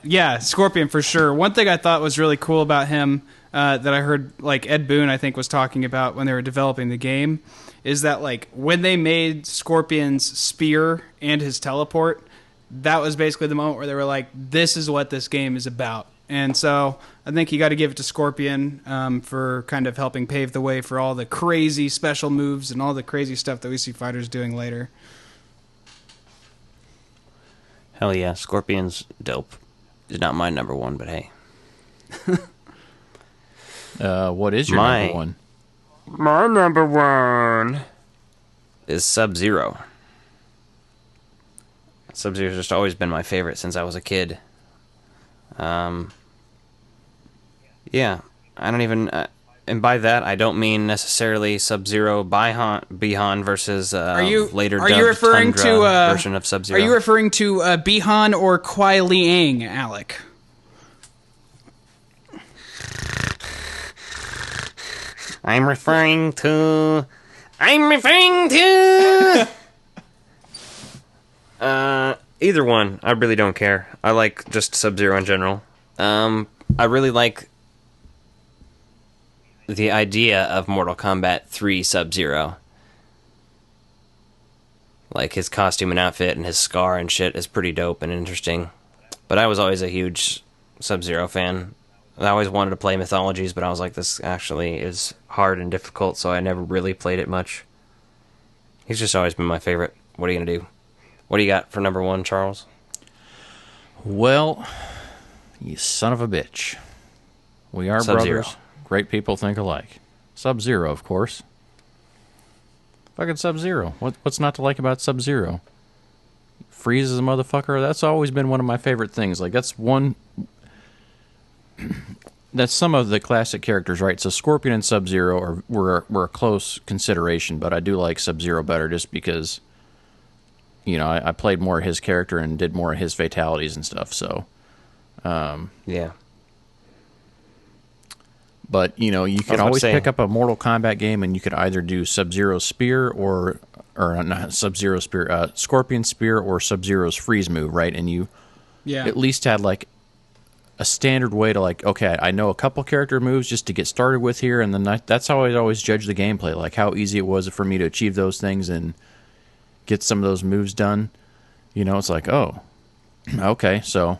Yeah, Scorpion for sure. One thing I thought was really cool about him that I heard, like Ed Boon, I think, was talking about when they were developing the game, is that like when they made Scorpion's spear and his teleport, that was basically the moment where they were like, "This is what this game is about." And so I think you got to give it to Scorpion for kind of helping pave the way for all the crazy special moves and all the crazy stuff that we see fighters doing later. Hell yeah, Scorpion's dope. It's not my number 1, but hey. What is your number 1? My number 1 is Sub-Zero. Sub-Zero's just always been my favorite since I was a kid. Yeah, I don't even... and by that, I don't mean necessarily Sub-Zero Bihan versus later dubbed Tundra version of Sub-Zero. Are you referring to Bihan or Kuai Liang, Alec? I'm referring to... either one. I really don't care. I like just Sub-Zero in general. I really like the idea of Mortal Kombat 3 Sub-Zero. Like, his costume and outfit and his scar and shit is pretty dope and interesting. But I was always a huge Sub-Zero fan. I always wanted to play Mythologies, but I was like, this actually is hard and difficult, so I never really played it much. He's just always been my favorite. What are you going to do? What do you got for number 1, Charles? Well, you son of a bitch. We are Sub-Zero. brothers. Great people think alike. Sub-Zero, of course. Fucking Sub-Zero. What's not to like about Sub-Zero? Freezes a motherfucker. That's always been one of my favorite things. Like, that's one... That's some of the classic characters, right? So Scorpion and Sub-Zero were a close consideration, but I do like Sub-Zero better just because, I played more of his character and did more of his fatalities and stuff, so... yeah. But, you could always pick up a Mortal Kombat game and you could either do Sub-Zero Spear or not Sub-Zero Spear, Scorpion Spear or Sub-Zero's freeze move, right? And you at least had, like, a standard way to like, okay, I know a couple character moves just to get started with here, and then that's how I always judge the gameplay, like how easy it was for me to achieve those things and get some of those moves done. You know, it's like, oh, okay, so,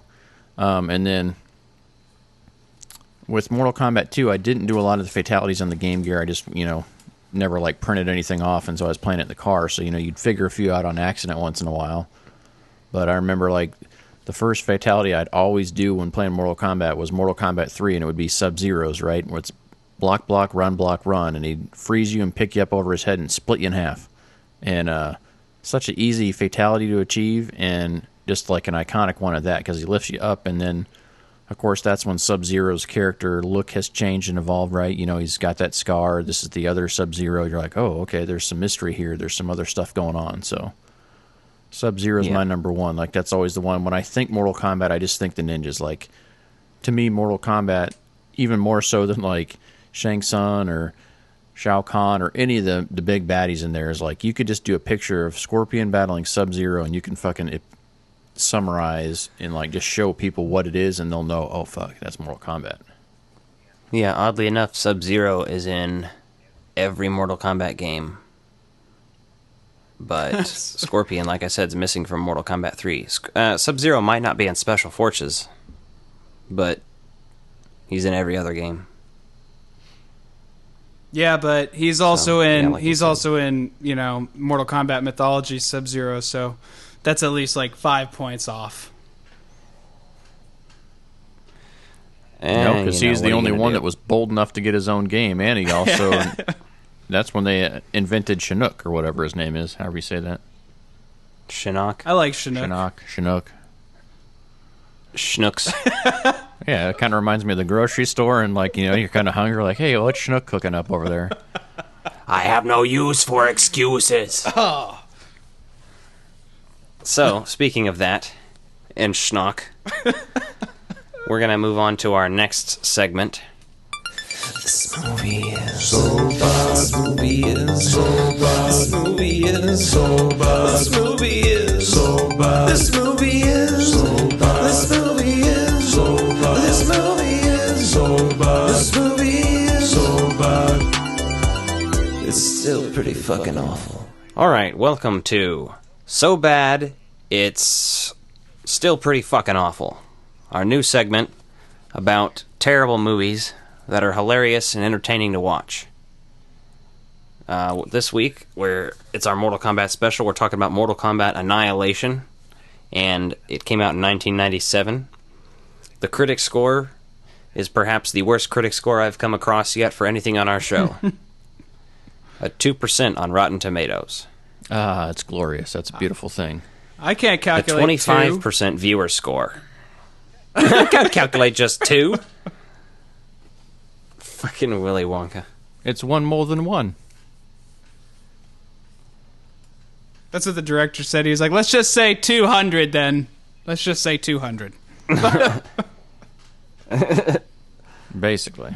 and then with Mortal Kombat 2, I didn't do a lot of the fatalities on the Game Gear. I just, you know, never like printed anything off, and so I was playing it in the car, so, you know, you'd figure a few out on accident once in a while. But I remember, like, the first fatality I'd always do when playing Mortal Kombat was Mortal Kombat 3, and it would be Sub-Zero's, right? Where it's block, block, run, and he'd freeze you and pick you up over his head and split you in half. And such an easy fatality to achieve, and just like an iconic one at that, because he lifts you up, and then, of course, that's when Sub-Zero's character look has changed and evolved, right? You know, he's got that scar. This is the other Sub-Zero. You're like, oh, okay, there's some mystery here. There's some other stuff going on, so... Sub-Zero's my number one. Like, that's always the one. When I think Mortal Kombat, I just think the ninjas. Like, to me, Mortal Kombat, even more so than, like, Shang Tsung or Shao Kahn or any of the big baddies in there, is like, you could just do a picture of Scorpion battling Sub-Zero, and you can fucking summarize and, like, just show people what it is, and they'll know, oh, fuck, that's Mortal Kombat. Yeah, oddly enough, Sub-Zero is in every Mortal Kombat game. But Scorpion, like I said, is missing from Mortal Kombat 3. Sub-Zero might not be in Special Forces, but he's in every other game. Yeah, but he's also in you know, Mortal Kombat Mythology Sub-Zero, so that's at least like 5 points off. No, because he's the only one that was bold enough to get his own game, and he also... That's when they invented Chinook, or whatever his name is, however you say that. Shinnok? I like Chinook. Chinook. Schnooks. Yeah, it kind of reminds me of the grocery store, and, like, you know, you're kind of hungry, like, hey, what's Chinook cooking up over there? I have no use for excuses. Oh. So, speaking of that, and schnock, we're going to move on to our next segment. This movie is so bad. This movie is so bad. This movie is so bad. This movie is so bad. This movie is so bad. This movie is so bad. This movie is so bad. This movie is so bad. It's still pretty fucking awful. Alright, welcome to So Bad, It's Still Pretty Fucking Awful. Our new segment about terrible movies that are hilarious and entertaining to watch. This week, where it's our Mortal Kombat special, we're talking about Mortal Kombat Annihilation, and it came out in 1997. The critic score is perhaps the worst critic score I've come across yet for anything on our show. A 2% on Rotten Tomatoes. Ah, it's glorious. That's a beautiful thing. I can't calculate a 25% viewer score. I can't calculate just 2. Fucking Willy Wonka. It's one more than one. That's what the director said. He was like, let's just say 200 then. Let's just say 200. Basically.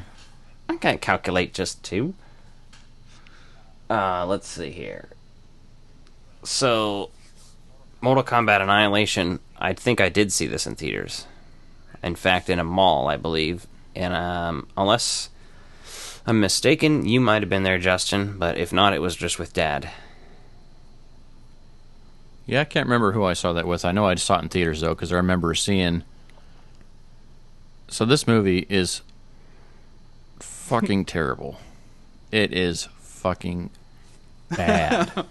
I can't calculate just 2. Let's see here. So, Mortal Kombat Annihilation, I think I did see this in theaters. In fact, in a mall, I believe. And unless I'm mistaken, you might have been there, Justin, but if not, it was just with Dad. Yeah, I can't remember who I saw that with. I know I saw it in theaters, though, because I remember seeing... So this movie is fucking terrible. It is fucking bad.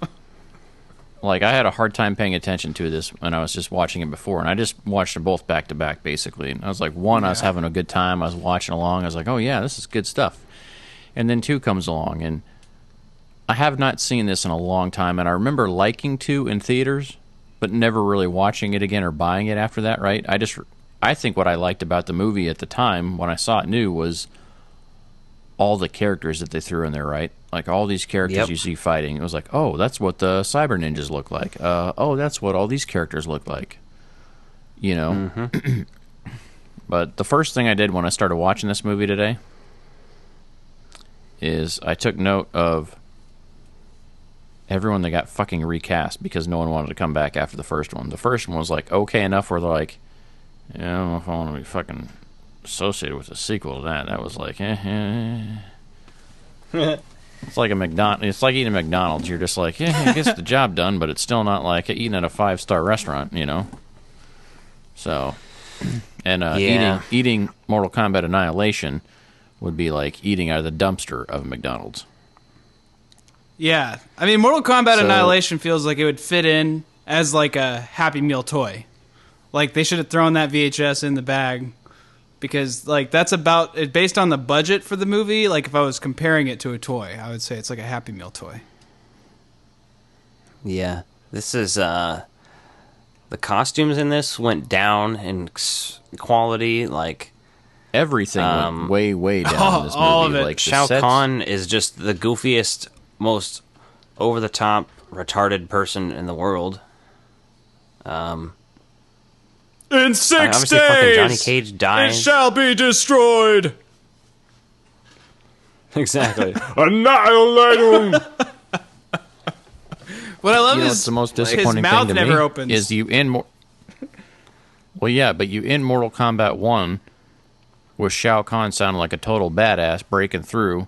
Like, I had a hard time paying attention to this when I was just watching it before, and I just watched them both back-to-back, basically. And I was like, one, I was having a good time. I was watching along. I was like, oh, yeah, this is good stuff. And then 2 comes along, and I have not seen this in a long time, and I remember liking 2 in theaters, but never really watching it again or buying it after that, right? I think what I liked about the movie at the time when I saw it new was all the characters that they threw in there, right? Like, all these characters you see fighting. It was like, oh, that's what the Cyber Ninjas look like. Oh, that's what all these characters look like. You know? Mm-hmm. But the first thing I did when I started watching this movie today is I took note of everyone that got fucking recast because no one wanted to come back after the first one. The first one was, like, okay enough where they're like, yeah, I don't know if I want to be fucking associated with a sequel to that. That was like, It's like It's like eating McDonald's. You're just like, it gets the job done, but it's still not like eating at a 5-star restaurant, you know? So, and eating Mortal Kombat Annihilation would be like eating out of the dumpster of McDonald's. Yeah. I mean, Mortal Kombat Annihilation feels like it would fit in as like a Happy Meal toy. Like, they should have thrown that VHS in the bag because, like, that's about it based on the budget for the movie. Like, if I was comparing it to a toy, I would say it's like a Happy Meal toy. Yeah. This is, the costumes in this went down in quality, like... Everything went way, way down in this movie. All of it. Like, Shao Kahn is just the goofiest, most over-the-top, retarded person in the world. In 6 days, fucking Johnny Cage dies. It shall be destroyed. Exactly. Annihilate him. What I love is is the most disappointing his mouth thing to never me opens. is you in Well, yeah, but you in Mortal Kombat 1 with Shao Kahn sounding like a total badass breaking through,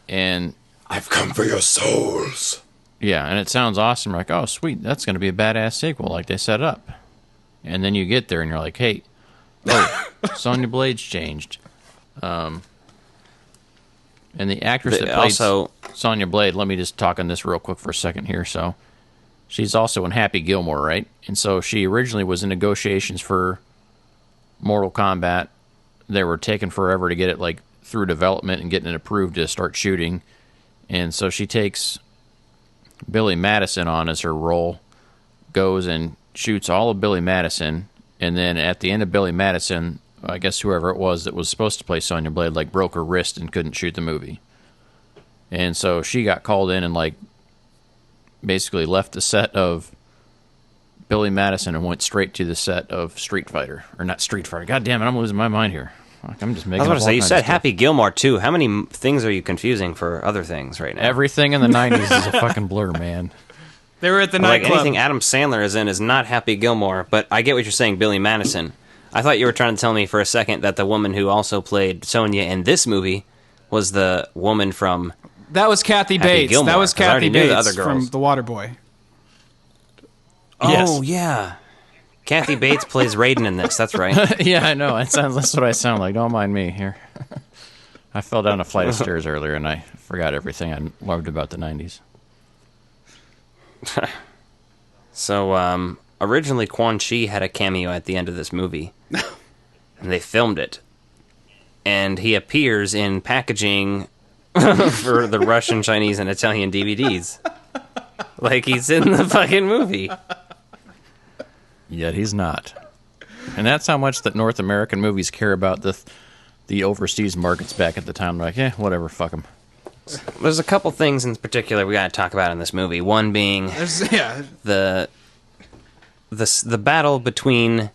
and I've come for your souls. Yeah, and it sounds awesome. You're like, oh, sweet, that's going to be a badass sequel, like they set up. And then you get there, and you're like, hey, Sonya Blade's changed. And the actress that plays Sonya Blade, let me just talk on this real quick for a second here. So, she's also in Happy Gilmore, right? And so she originally was in negotiations for Mortal Kombat. They were taking forever to get it like through development and getting it approved to start shooting. And so she takes Billy Madison on as her role, goes and shoots all of Billy Madison, and then at the end of Billy Madison, I guess whoever it was that was supposed to play Sonya Blade like broke her wrist and couldn't shoot the movie. And so she got called in and like basically left the set of Billy Madison and went straight to the set of Street Fighter. Or not Street Fighter. God damn it, I'm losing my mind here. I'm just making I was about to say, you said stuff. Happy Gilmore, too. How many things are you confusing for other things right now? Everything in the 90s is a fucking blur, man. They were at the like nightclub. anything Adam Sandler is in is not Happy Gilmore, but I get what you're saying, Billy Madison. I thought you were trying to tell me for a second that the woman who also played Sonya in this movie was the woman from... That was Kathy Happy Bates. Gilmore, That was 'cause I already Kathy knew the Bates other girls. from The Waterboy. Oh, yeah. Kathy Bates plays Raiden in this, that's right. Yeah, I know. That's what I sound like. Don't mind me here. I fell down a flight of stairs earlier, and I forgot everything I loved about the 90s. So, originally Quan Chi had a cameo at the end of this movie. And they filmed it. And he appears in packaging for the Russian, Chinese, and Italian DVDs. Like he's in the fucking movie. Yet he's not. And that's how much that North American movies care about the overseas markets back at the time. Like, whatever, fuck them. There's a couple things in particular we got to talk about in this movie. One being the battle between,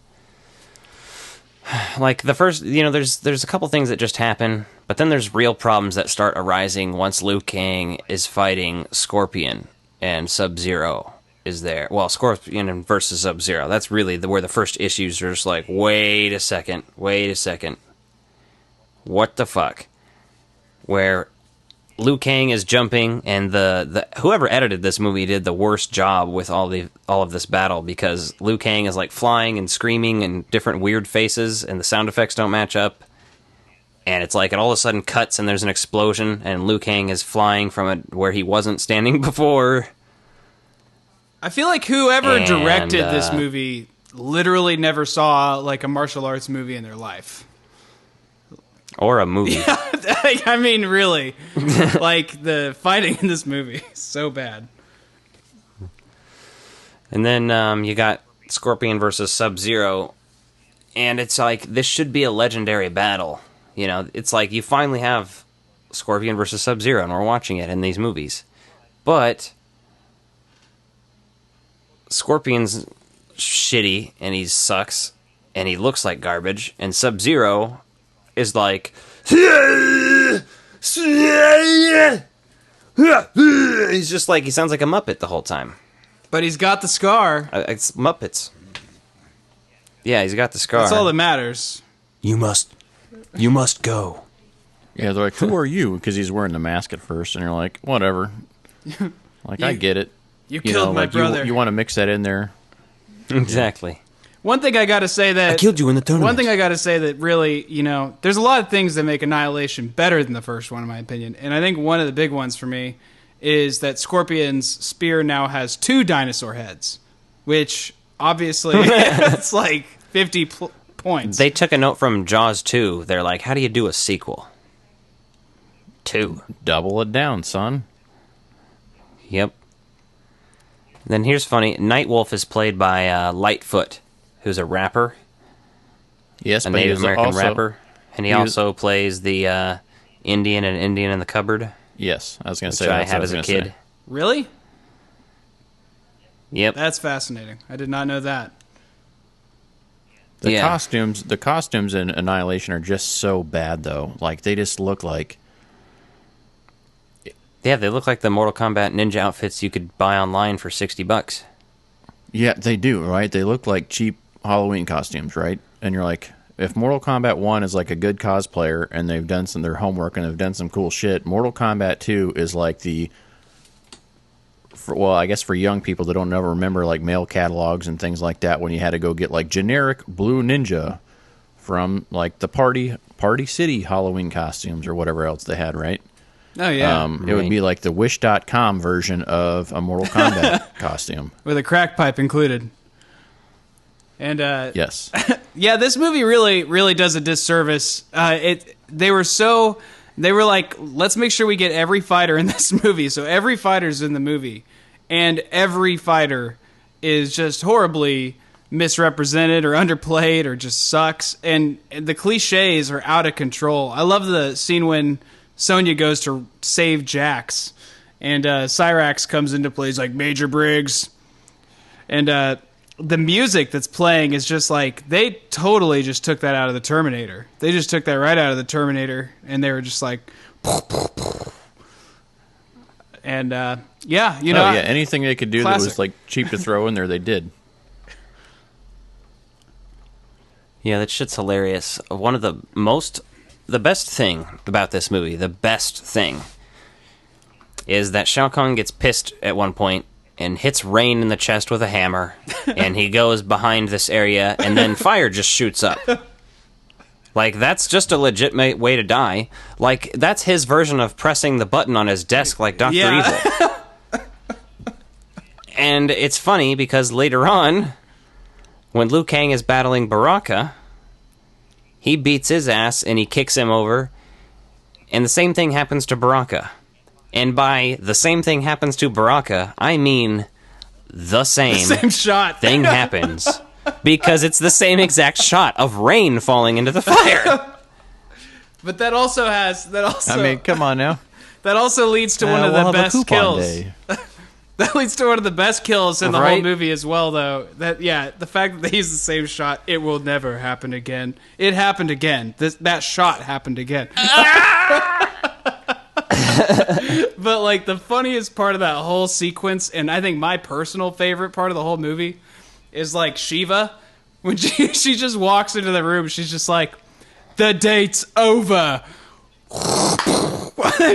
like, the first, there's a couple things that just happen, but then there's real problems that start arising once Liu Kang is fighting Scorpion and Sub-Zero is there. Well, Scorpion versus Sub-Zero. That's really where the first issues are just like, wait a second. What the fuck? Where Liu Kang is jumping, and the whoever edited this movie did the worst job with all of this battle, because Liu Kang is like flying and screaming and different weird faces, and the sound effects don't match up. And it's like it all of a sudden cuts, and there's an explosion, and Liu Kang is flying from where he wasn't standing before. I feel like whoever directed this movie literally never saw like a martial arts movie in their life. Or a movie. Yeah, I mean, really. Like, the fighting in this movie is so bad. And then you got Scorpion versus Sub-Zero, and it's like, this should be a legendary battle. It's like, you finally have Scorpion versus Sub-Zero, and we're watching it in these movies. But Scorpion's shitty, and he sucks, and he looks like garbage, and Sub-Zero is like, he's just like, he sounds like a Muppet the whole time. But he's got the scar. It's Muppets. Yeah, he's got the scar. That's all that matters. You must go. Yeah, they're like, who are you? Because he's wearing the mask at first, and you're like, whatever. Like, I get it. You killed my brother. You want to mix that in there. Exactly. One thing I got to say that... I killed you in the tournament. One thing I got to say that really, there's a lot of things that make Annihilation better than the first one, in my opinion. And I think one of the big ones for me is that Scorpion's spear now has 2 dinosaur heads, which obviously it's like 50 points. They took a note from Jaws 2. They're like, how do you do a sequel? 2. Double it down, son. Yep. Then here's funny. Nightwolf is played by Lightfoot, who's a rapper. Yes, a but Native he's American also, rapper. And he also plays the Indian and Indian in the Cupboard. Yes, I was going to say which that. I had as a kid. Say. Really? Yep. That's fascinating. I did not know that. The costumes in Annihilation are just so bad, though. Like, they just look like... Yeah, they look like the Mortal Kombat ninja outfits you could buy online for $60. Yeah, they do, right? They look like cheap Halloween costumes, right? And you're like, if Mortal Kombat 1 is like a good cosplayer and they've done their homework and they've done some cool shit, Mortal Kombat 2 is like I guess for young people that don't ever remember like mail catalogs and things like that, when you had to go get like generic blue ninja from like the Party City Halloween costumes or whatever else they had, right? Oh, yeah. It would be like the Wish.com version of a Mortal Kombat costume. With a crack pipe included. And, yes. Yeah, this movie really, really does a disservice. They were like, let's make sure we get every fighter in this movie. So every fighter's in the movie. And every fighter is just horribly misrepresented or underplayed or just sucks. And the cliches are out of control. I love the scene when Sonya goes to save Jax, and Cyrax comes into play. He's like, Major Briggs. And the music that's playing is just like, they totally just took that out of the Terminator. They just took that right out of the Terminator, and they were just like... And, anything they could do classic. that was like cheap to throw in there, they did. Yeah, that shit's hilarious. The best thing about this movie, is that Shao Kahn gets pissed at one point and hits Rain in the chest with a hammer, and he goes behind this area, and then fire just shoots up. Like, that's just a legitimate way to die. Like, that's his version of pressing the button on his desk like Dr. Evil. And it's funny because later on, when Liu Kang is battling Baraka, he beats his ass and he kicks him over, and the same thing happens to Baraka. And by the same thing happens to Baraka, I mean the same shot thing happens. Because it's the same exact shot of Rain falling into the fire. But that also I mean, come on now. That also leads to one of the best kills. That leads to one of the best kills in the whole movie as well, though. The fact that they use the same shot, it will never happen again. It happened again. That shot happened again. But, like, the funniest part of that whole sequence, and I think my personal favorite part of the whole movie, is, like, Shiva. When she just walks into the room, she's just like, the date's over.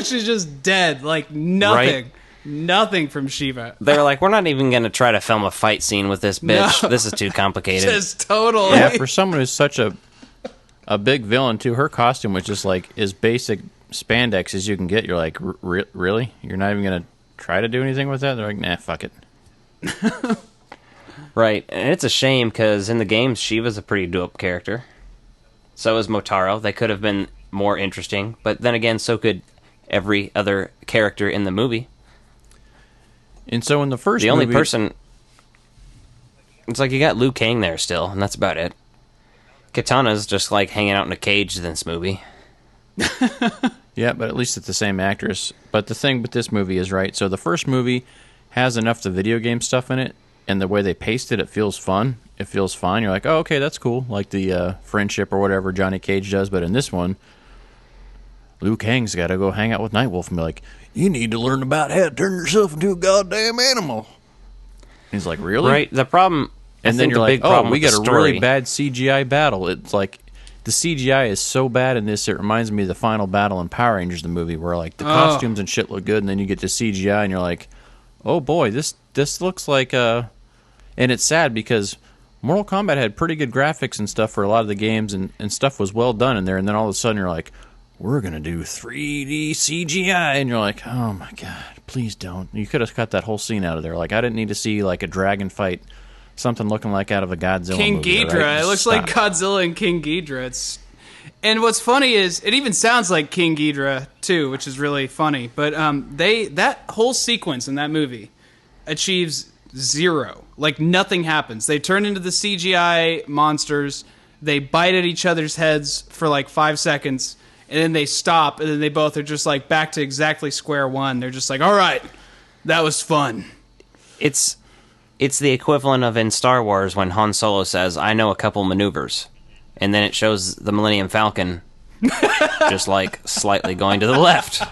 She's just dead. Like, nothing. Right? Nothing from Shiva. They're like, we're not even going to try to film a fight scene with this bitch. No. This is too complicated. Just totally. Yeah, for someone who's such a big villain, too, her costume was just, like, as basic spandex as you can get. You're like, really? You're not even going to try to do anything with that? They're like, nah, fuck it. Right, and it's a shame because in the games, Shiva's a pretty dope character. So is Motaro. They could have been more interesting, but then again, so could every other character in the movie. And so in the first movie... The only person... It's like you got Liu Kang there still, and that's about it. Katana's just like hanging out in a cage in this movie. Yeah, but at least it's the same actress. But the thing with this movie is, right, so the first movie has enough the video game stuff in it, and the way they paced it, it feels fun. It feels fine. You're like, oh, okay, that's cool. Like the friendship or whatever Johnny Cage does. But in this one, Liu Kang's got to go hang out with Nightwolf and be like, you need to learn about how to turn yourself into a goddamn animal. He's like, really? Right. The problem... And then you're like, oh, we got a really bad CGI battle. It's like, the CGI is so bad in this, it reminds me of the final battle in Power Rangers, the movie, where like the costumes and shit look good, and then you get to CGI, and you're like, oh boy, this looks like and it's sad because Mortal Kombat had pretty good graphics and stuff for a lot of the games, and stuff was well done in there, and then all of a sudden you're like, we're gonna do 3D CGI, and you're like, oh my god, please don't. You could have cut that whole scene out of there. Like, I didn't need to see like a dragon fight, something looking like out of a Godzilla King movie. Ghidorah. Right? It looks like Godzilla and King Ghidorah. And what's funny is it even sounds like King Ghidorah too, which is really funny. But that whole sequence in that movie achieves 0. Like nothing happens. They turn into the CGI monsters. They bite at each other's heads for like 5 seconds, and then they stop, and then they both are just like back to exactly square one. They're just like, all right, that was fun. It's the equivalent of in Star Wars when Han Solo says, I know a couple maneuvers. And then it shows the Millennium Falcon just like slightly going to the left.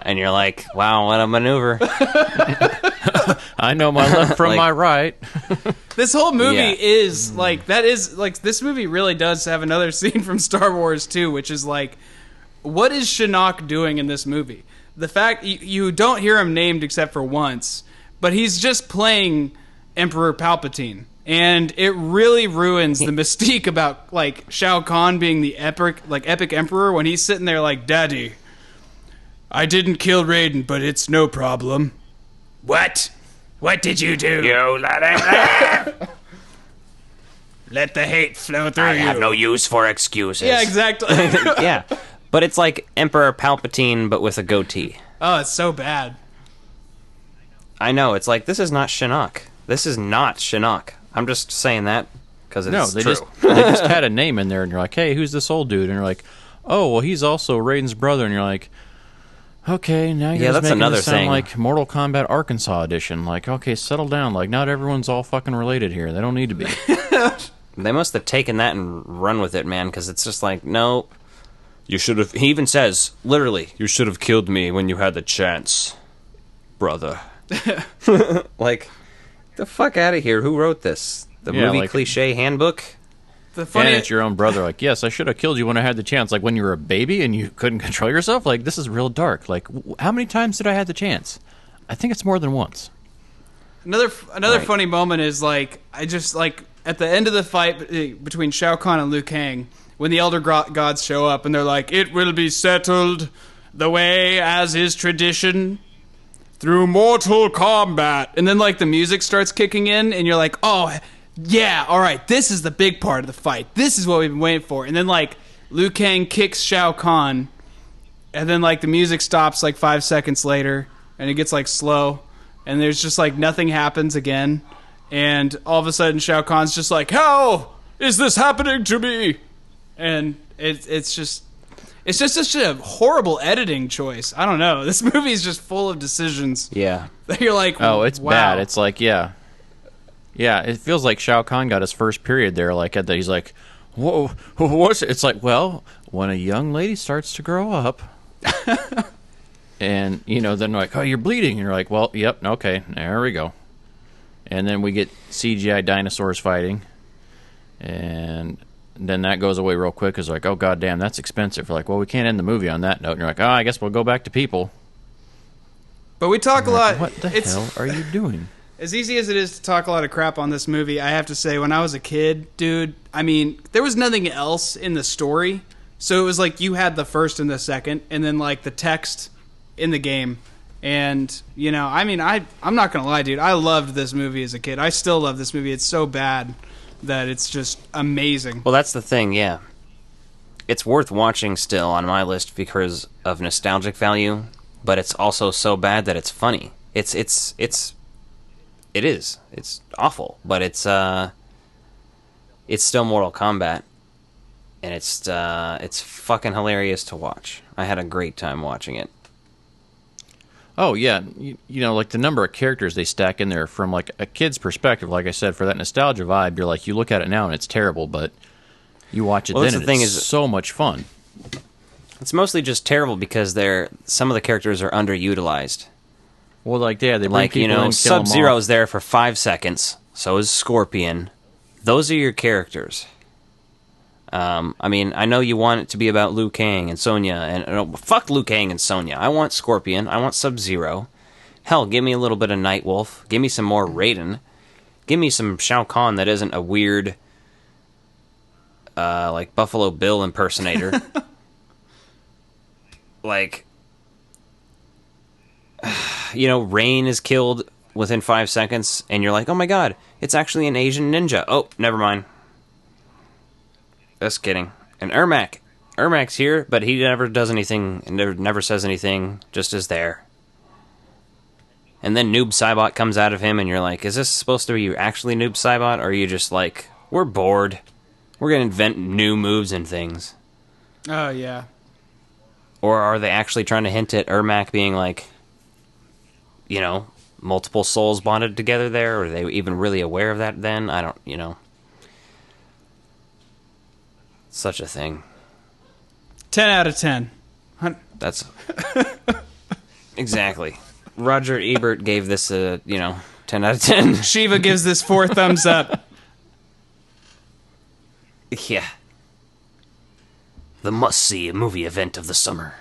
And you're like, wow, what a maneuver. I know my left from my right. This whole movie is like, this movie really does have another scene from Star Wars 2, which is like, what is Shinnok doing in this movie? The fact you don't hear him named except for once, but he's just playing Emperor Palpatine. And it really ruins the mystique about like Shao Kahn being the epic emperor when he's sitting there like, Daddy, I didn't kill Raiden, but it's no problem. What? What did you do? You let him live! Let the hate flow through I you. have no use for excuses. Yeah, exactly. Yeah. But it's like Emperor Palpatine, but with a goatee. Oh, it's so bad. I know. It's like, this is not Shinnok. This is not Shinnok. I'm just saying that because it's they true. they just had a name in there, and you're like, hey, who's this old dude? And you're like, oh, well, he's also Raiden's brother. And you're like, okay, now you're just making this sound like Mortal Kombat Arkansas edition. Like, okay, settle down. Like, not everyone's all fucking related here. They don't need to be. They must have taken that and run with it, man, because it's just like, no. You should have... He even says, literally, you should have killed me when you had the chance, brother. Like, the fuck out of here. Who wrote this? The movie like, cliche handbook? The funny... And it's your own brother. Like, yes, I should have killed you when I had the chance. Like, when you were a baby and you couldn't control yourself? Like, this is real dark. Like, how many times did I have the chance? I think it's more than once. Another funny moment is, like, I just, like, at the end of the fight between Shao Kahn and Liu Kang, when the Elder Gods show up and they're like, it will be settled the way as is tradition through Mortal Kombat. And then, like, the music starts kicking in and you're like, oh, yeah, all right, this is the big part of the fight. This is what we've been waiting for. And then, like, Liu Kang kicks Shao Kahn and then, like, the music stops, like, 5 seconds later and it gets, like, slow. And there's just, like, nothing happens again. And all of a sudden, Shao Kahn's just like, how is this happening to me? And it's just such a horrible editing choice. I don't know. This movie is just full of decisions. Yeah. That you're like, oh, it's wow. bad. It's like, yeah. Yeah, it feels like Shao Kahn got his first period there. Like, at the, he's like, whoa, what's it? It's like, well, when a young lady starts to grow up... And, you know, then like, oh, you're bleeding. And you're like, well, yep, okay, there we go. And then we get CGI dinosaurs fighting. And then that goes away real quick. Because like, oh, goddamn, that's expensive. We're like, well, we can't end the movie on that note. And you're like, oh, I guess we'll go back to people. But we talk a lot. What the hell are you doing? As easy as it is to talk a lot of crap on this movie, I have to say, when I was a kid, dude, I mean, there was nothing else in the story. So it was like you had the first and the second. And then like the text... in the game. And, you know, I mean, I'm not gonna lie, dude, I loved this movie as a kid. I still love this movie. It's so bad that it's just amazing. Well, that's the thing, yeah. It's worth watching still on my list because of nostalgic value, but it's also so bad that it's funny. It is. It's awful, but it's still Mortal Kombat, and it's fucking hilarious to watch. I had a great time watching it. Oh, yeah. You know, like the number of characters they stack in there from like a kid's perspective, like I said, for that nostalgia vibe, you're like, you look at it now and it's terrible, but you watch it then and it's so much fun. It's mostly just terrible because some of the characters are underutilized. Well, like, yeah, they bring like, people you know, in, kill 'em Sub-Zero's off. there for 5 seconds, so is Scorpion. Those are your characters. I mean, I know you want it to be about Liu Kang and Sonya, and fuck Liu Kang and Sonya. I want Scorpion. I want Sub-Zero. Hell, give me a little bit of Nightwolf. Give me some more Raiden. Give me some Shao Kahn that isn't a weird, like Buffalo Bill impersonator. Like, Rain is killed within 5 seconds, and you're like, oh my god, it's actually an Asian ninja. Oh, never mind. Just kidding. And Ermac. Ermac's here, but he never does anything, and never says anything, just is there. And then Noob Saibot comes out of him, and you're like, is this supposed to be actually Noob Saibot, or are you just like, we're bored. We're going to invent new moves and things. Oh, yeah. Or are they actually trying to hint at Ermac being like, multiple souls bonded together there? Or are they even really aware of that then? I don't, Such a thing. 10 out of 10. That's... Exactly. Roger Ebert gave this a, 10 out of 10. Shiva gives this 4 thumbs up. Yeah. The must-see movie event of the summer.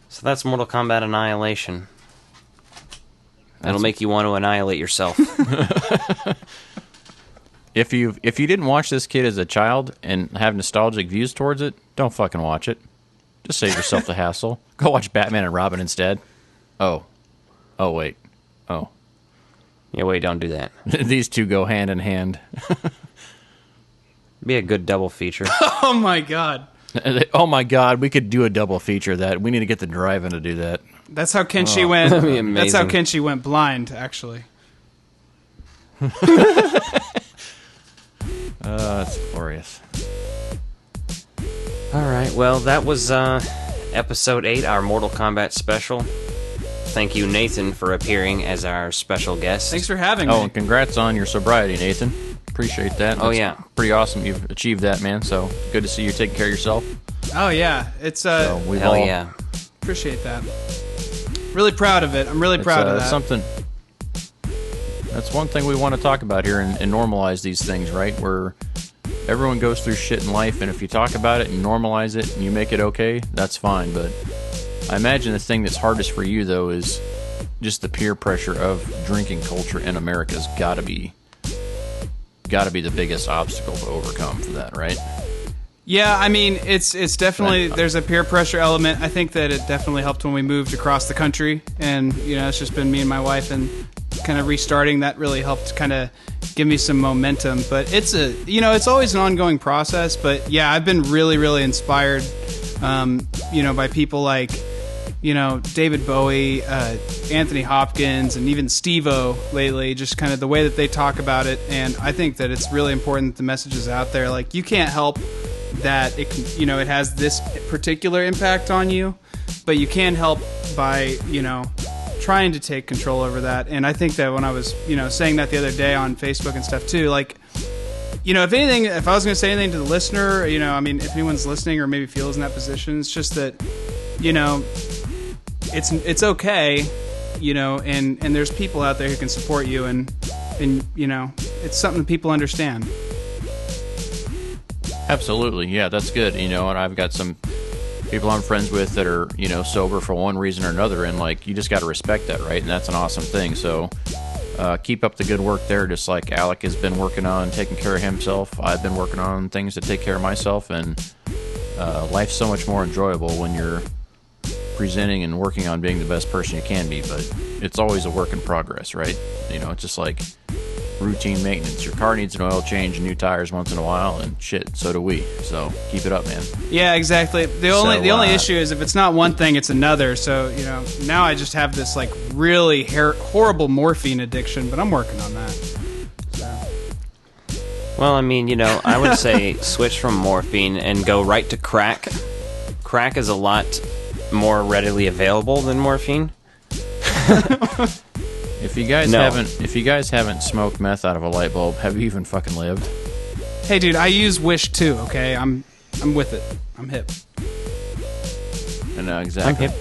So that's Mortal Kombat Annihilation. That'll make you want to annihilate yourself. If you didn't watch this kid as a child and have nostalgic views towards it, don't fucking watch it. Just save yourself the hassle. Go watch Batman and Robin instead. Oh, wait. Oh. Yeah, wait, don't do that. These two go hand in hand. Be a good double feature. Oh my god. Oh my god, we could do a double feature of that. We need to get the drive-in to do that. That's how Kenshi went. That'd be amazing. That's how Kenshi went blind, actually. That's glorious. Alright, well, that was episode 8, our Mortal Kombat special. Thank you, Nathan, for appearing as our special guest. Thanks for having me. Oh, and congrats on your sobriety, Nathan. Appreciate that. Oh, yeah. Pretty awesome you've achieved that, man. So good to see you taking care of yourself. Oh, yeah. It's Hell yeah. Appreciate that. Really proud of it. I'm really proud of that. That's one thing we want to talk about here and normalize these things, right? Where everyone goes through shit in life, and if you talk about it and normalize it and you make it okay, that's fine. But I imagine the thing that's hardest for you, though, is just the peer pressure of drinking culture in America's got to be the biggest obstacle to overcome for that, right? Yeah, I mean, it's definitely, there's a peer pressure element. I think that it definitely helped when we moved across the country, and, it's just been me and my wife, and kind of restarting that really helped kind of give me some momentum. But it's it's always an ongoing process. But yeah, I've been really, really inspired, by people like, David Bowie, Anthony Hopkins, and even Steve-O lately, just kind of the way that they talk about it. And I think that it's really important that the message is out there. Like, you can't help that it can, it has this particular impact on you, but you can help by, trying to take control over that. And I think that when I was, saying that the other day on Facebook and stuff too, like, if anything, if I was going to say anything to the listener, if anyone's listening or maybe feels in that position, it's just that, it's okay, and there's people out there who can support you, and it's something that people understand. Absolutely, yeah, that's good. And I've got some people I'm friends with that are, sober for one reason or another, and like, you just got to respect that, right? And that's an awesome thing. So keep up the good work there, just like Alec has been working on taking care of himself. I've been working on things to take care of myself, and life's so much more enjoyable when you're presenting and working on being the best person you can be. But it's always a work in progress, right? It's just like routine maintenance. Your car needs an oil change and new tires once in a while, and shit, so do we. So keep it up, man. Yeah, exactly. The only issue is if it's not one thing, it's another. So now I just have this like really horrible morphine addiction, but I'm working on that. So. Well, I would say switch from morphine and go right to crack. Crack is a lot more readily available than morphine. If you guys haven't smoked meth out of a light bulb, have you even fucking lived? Hey, dude, I use Wish too. Okay, I'm with it. I'm hip. No, exactly. I'm hip.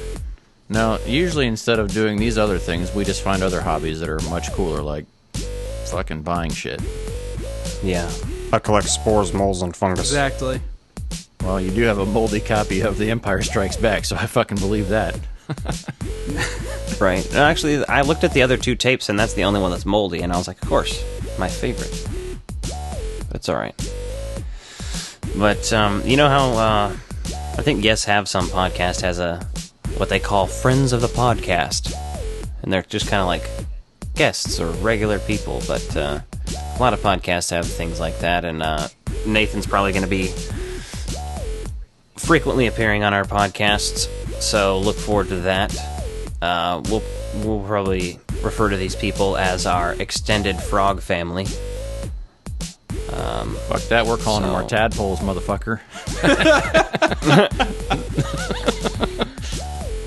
Now, usually instead of doing these other things, we just find other hobbies that are much cooler, like fucking buying shit. Yeah. I collect spores, moles, and fungus. Exactly. Well, you do have a moldy copy of The Empire Strikes Back, so I fucking believe that. Right. Actually, I looked at the other 2 tapes, and that's the only one that's moldy, and I was like, of course, my favorite. But it's alright. But, you know how, I think Yes Have Some podcast has what they call Friends of the Podcast. And they're just kind of like guests or regular people, but a lot of podcasts have things like that, and Nathan's probably going to be frequently appearing on our podcasts, so look forward to that. We'll probably refer to these people as our extended frog family. Fuck that, we're calling them our tadpoles, motherfucker.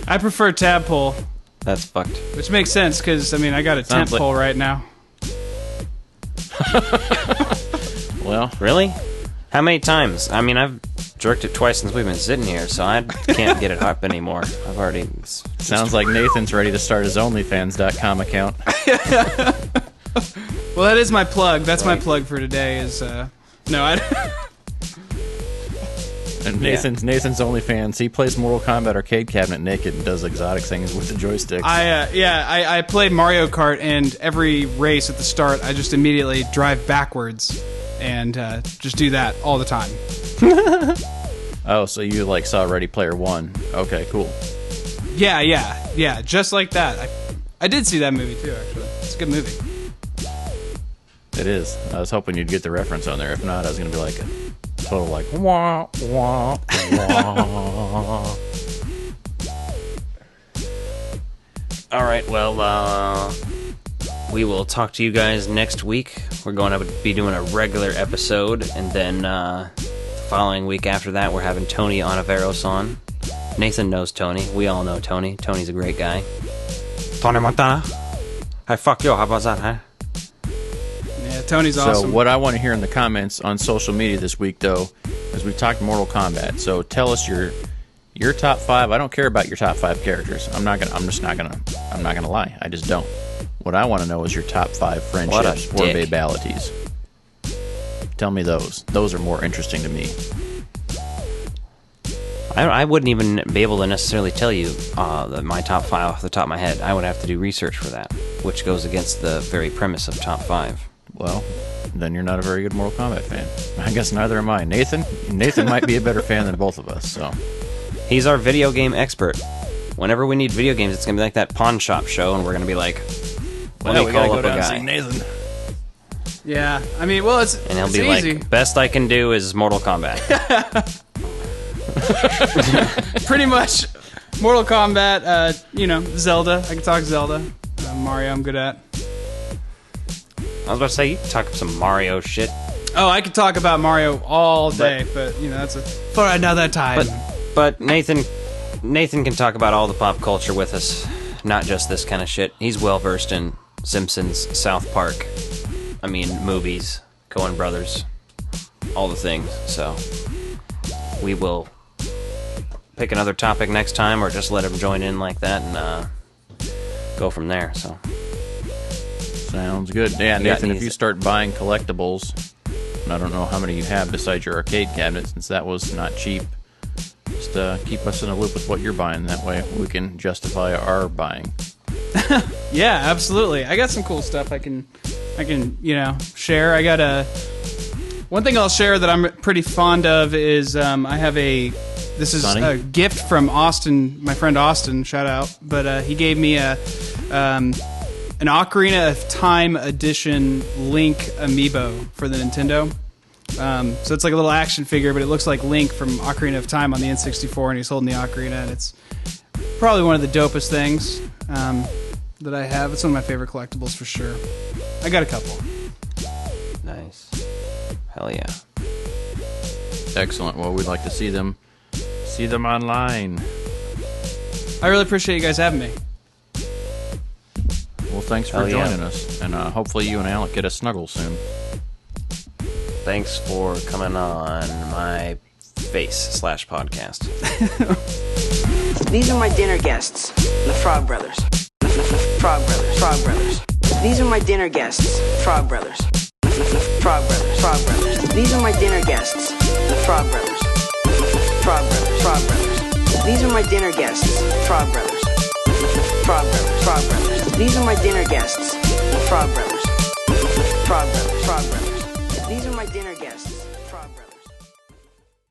I prefer tadpole. That's fucked. Which makes sense, because, I mean, I got a tent pole right now. Well, really? How many times? I mean, I've jerked it twice since we've been sitting here, so I can't get it up anymore. I've already... Sounds like Nathan's ready to start his OnlyFans.com account. Well, that is my plug. That's my plug for today is, And Nathan's OnlyFans, he plays Mortal Kombat arcade cabinet naked and does exotic things with the joysticks. I played Mario Kart, and every race at the start, I just immediately drive backwards and just do that all the time. Oh, so you like saw Ready Player One? Okay, cool. Yeah, just like that. I did see that movie too. Actually, it's a good movie. It is. I was hoping you'd get the reference on there. If not, I was gonna be like a total like wah wah wah. All right, well, we will talk to you guys next week. We're going to be doing a regular episode, and then the following week after that, we're having Tony Onaveros on. Nathan knows Tony. We all know Tony. Tony's a great guy. Tony Montana. Hey, fuck you. How about that, huh? Yeah, Tony's awesome. So what I want to hear in the comments on social media this week, though, is we talked Mortal Kombat. So tell us your top 5. I don't care about your top 5 characters. I'm not gonna lie. I just don't. What I want to know is your top 5 friendships or babalities. Tell me those. Those are more interesting to me. I wouldn't even be able to necessarily tell you my top 5 off the top of my head. I would have to do research for that, which goes against the very premise of top 5. Well, then you're not a very good Mortal Kombat fan. I guess neither am I. Nathan might be a better fan than both of us. So he's our video game expert. Whenever we need video games, it's gonna be like that pawn shop show, and we're gonna be like, "Let me call up a guy." Nathan. Yeah, I mean, well, it's and he'll be easy. like, "Best I can do is Mortal Kombat." Pretty much, Mortal Kombat. Zelda. I can talk Zelda. Mario, I'm good at. I was about to say, you can talk some Mario shit. Oh, I could talk about Mario all day, but that's for another time. But Nathan can talk about all the pop culture with us, not just this kind of shit. He's well versed in Simpsons, South Park, movies, Coen Brothers, all the things. So we will pick another topic next time, or just let him join in like that and go from there. So sounds good. Yeah, Nathan, if you start buying collectibles, and I don't know how many you have besides your arcade cabinet, since that was not cheap, just keep us in a loop with what you're buying. That way we can justify our buying. Yeah, absolutely. I got some cool stuff I can share. I got one thing I'll share that I'm pretty fond of is I have this is a gift from Austin, my friend Austin, shout out, but he gave me an Ocarina of Time edition Link amiibo for the Nintendo. So it's like a little action figure, but it looks like Link from Ocarina of Time on the N64, and he's holding the ocarina, and it's probably one of the dopest things that I have. It's one of my favorite collectibles for sure. I got a couple. Nice. Hell yeah. Excellent. Well, we'd like to see them online. I really appreciate you guys having me. Well, thanks for joining us, and hopefully you and Alec get a snuggle soon. Thanks for coming on my face/podcast. These are my dinner guests, the Frog Brothers. Frog Brothers. Frog Brothers. These are my dinner guests, Frog Brothers. Frog Brothers. Frog Brothers. These are my dinner guests, the Frog Brothers. Frog Brothers. Frog Brothers. These are my dinner guests, Frog Brothers. Frog Brothers. Frog Brothers. These are my dinner guests, the Frog Brothers. Frog Brothers. Frog Brothers. These are my dinner guests.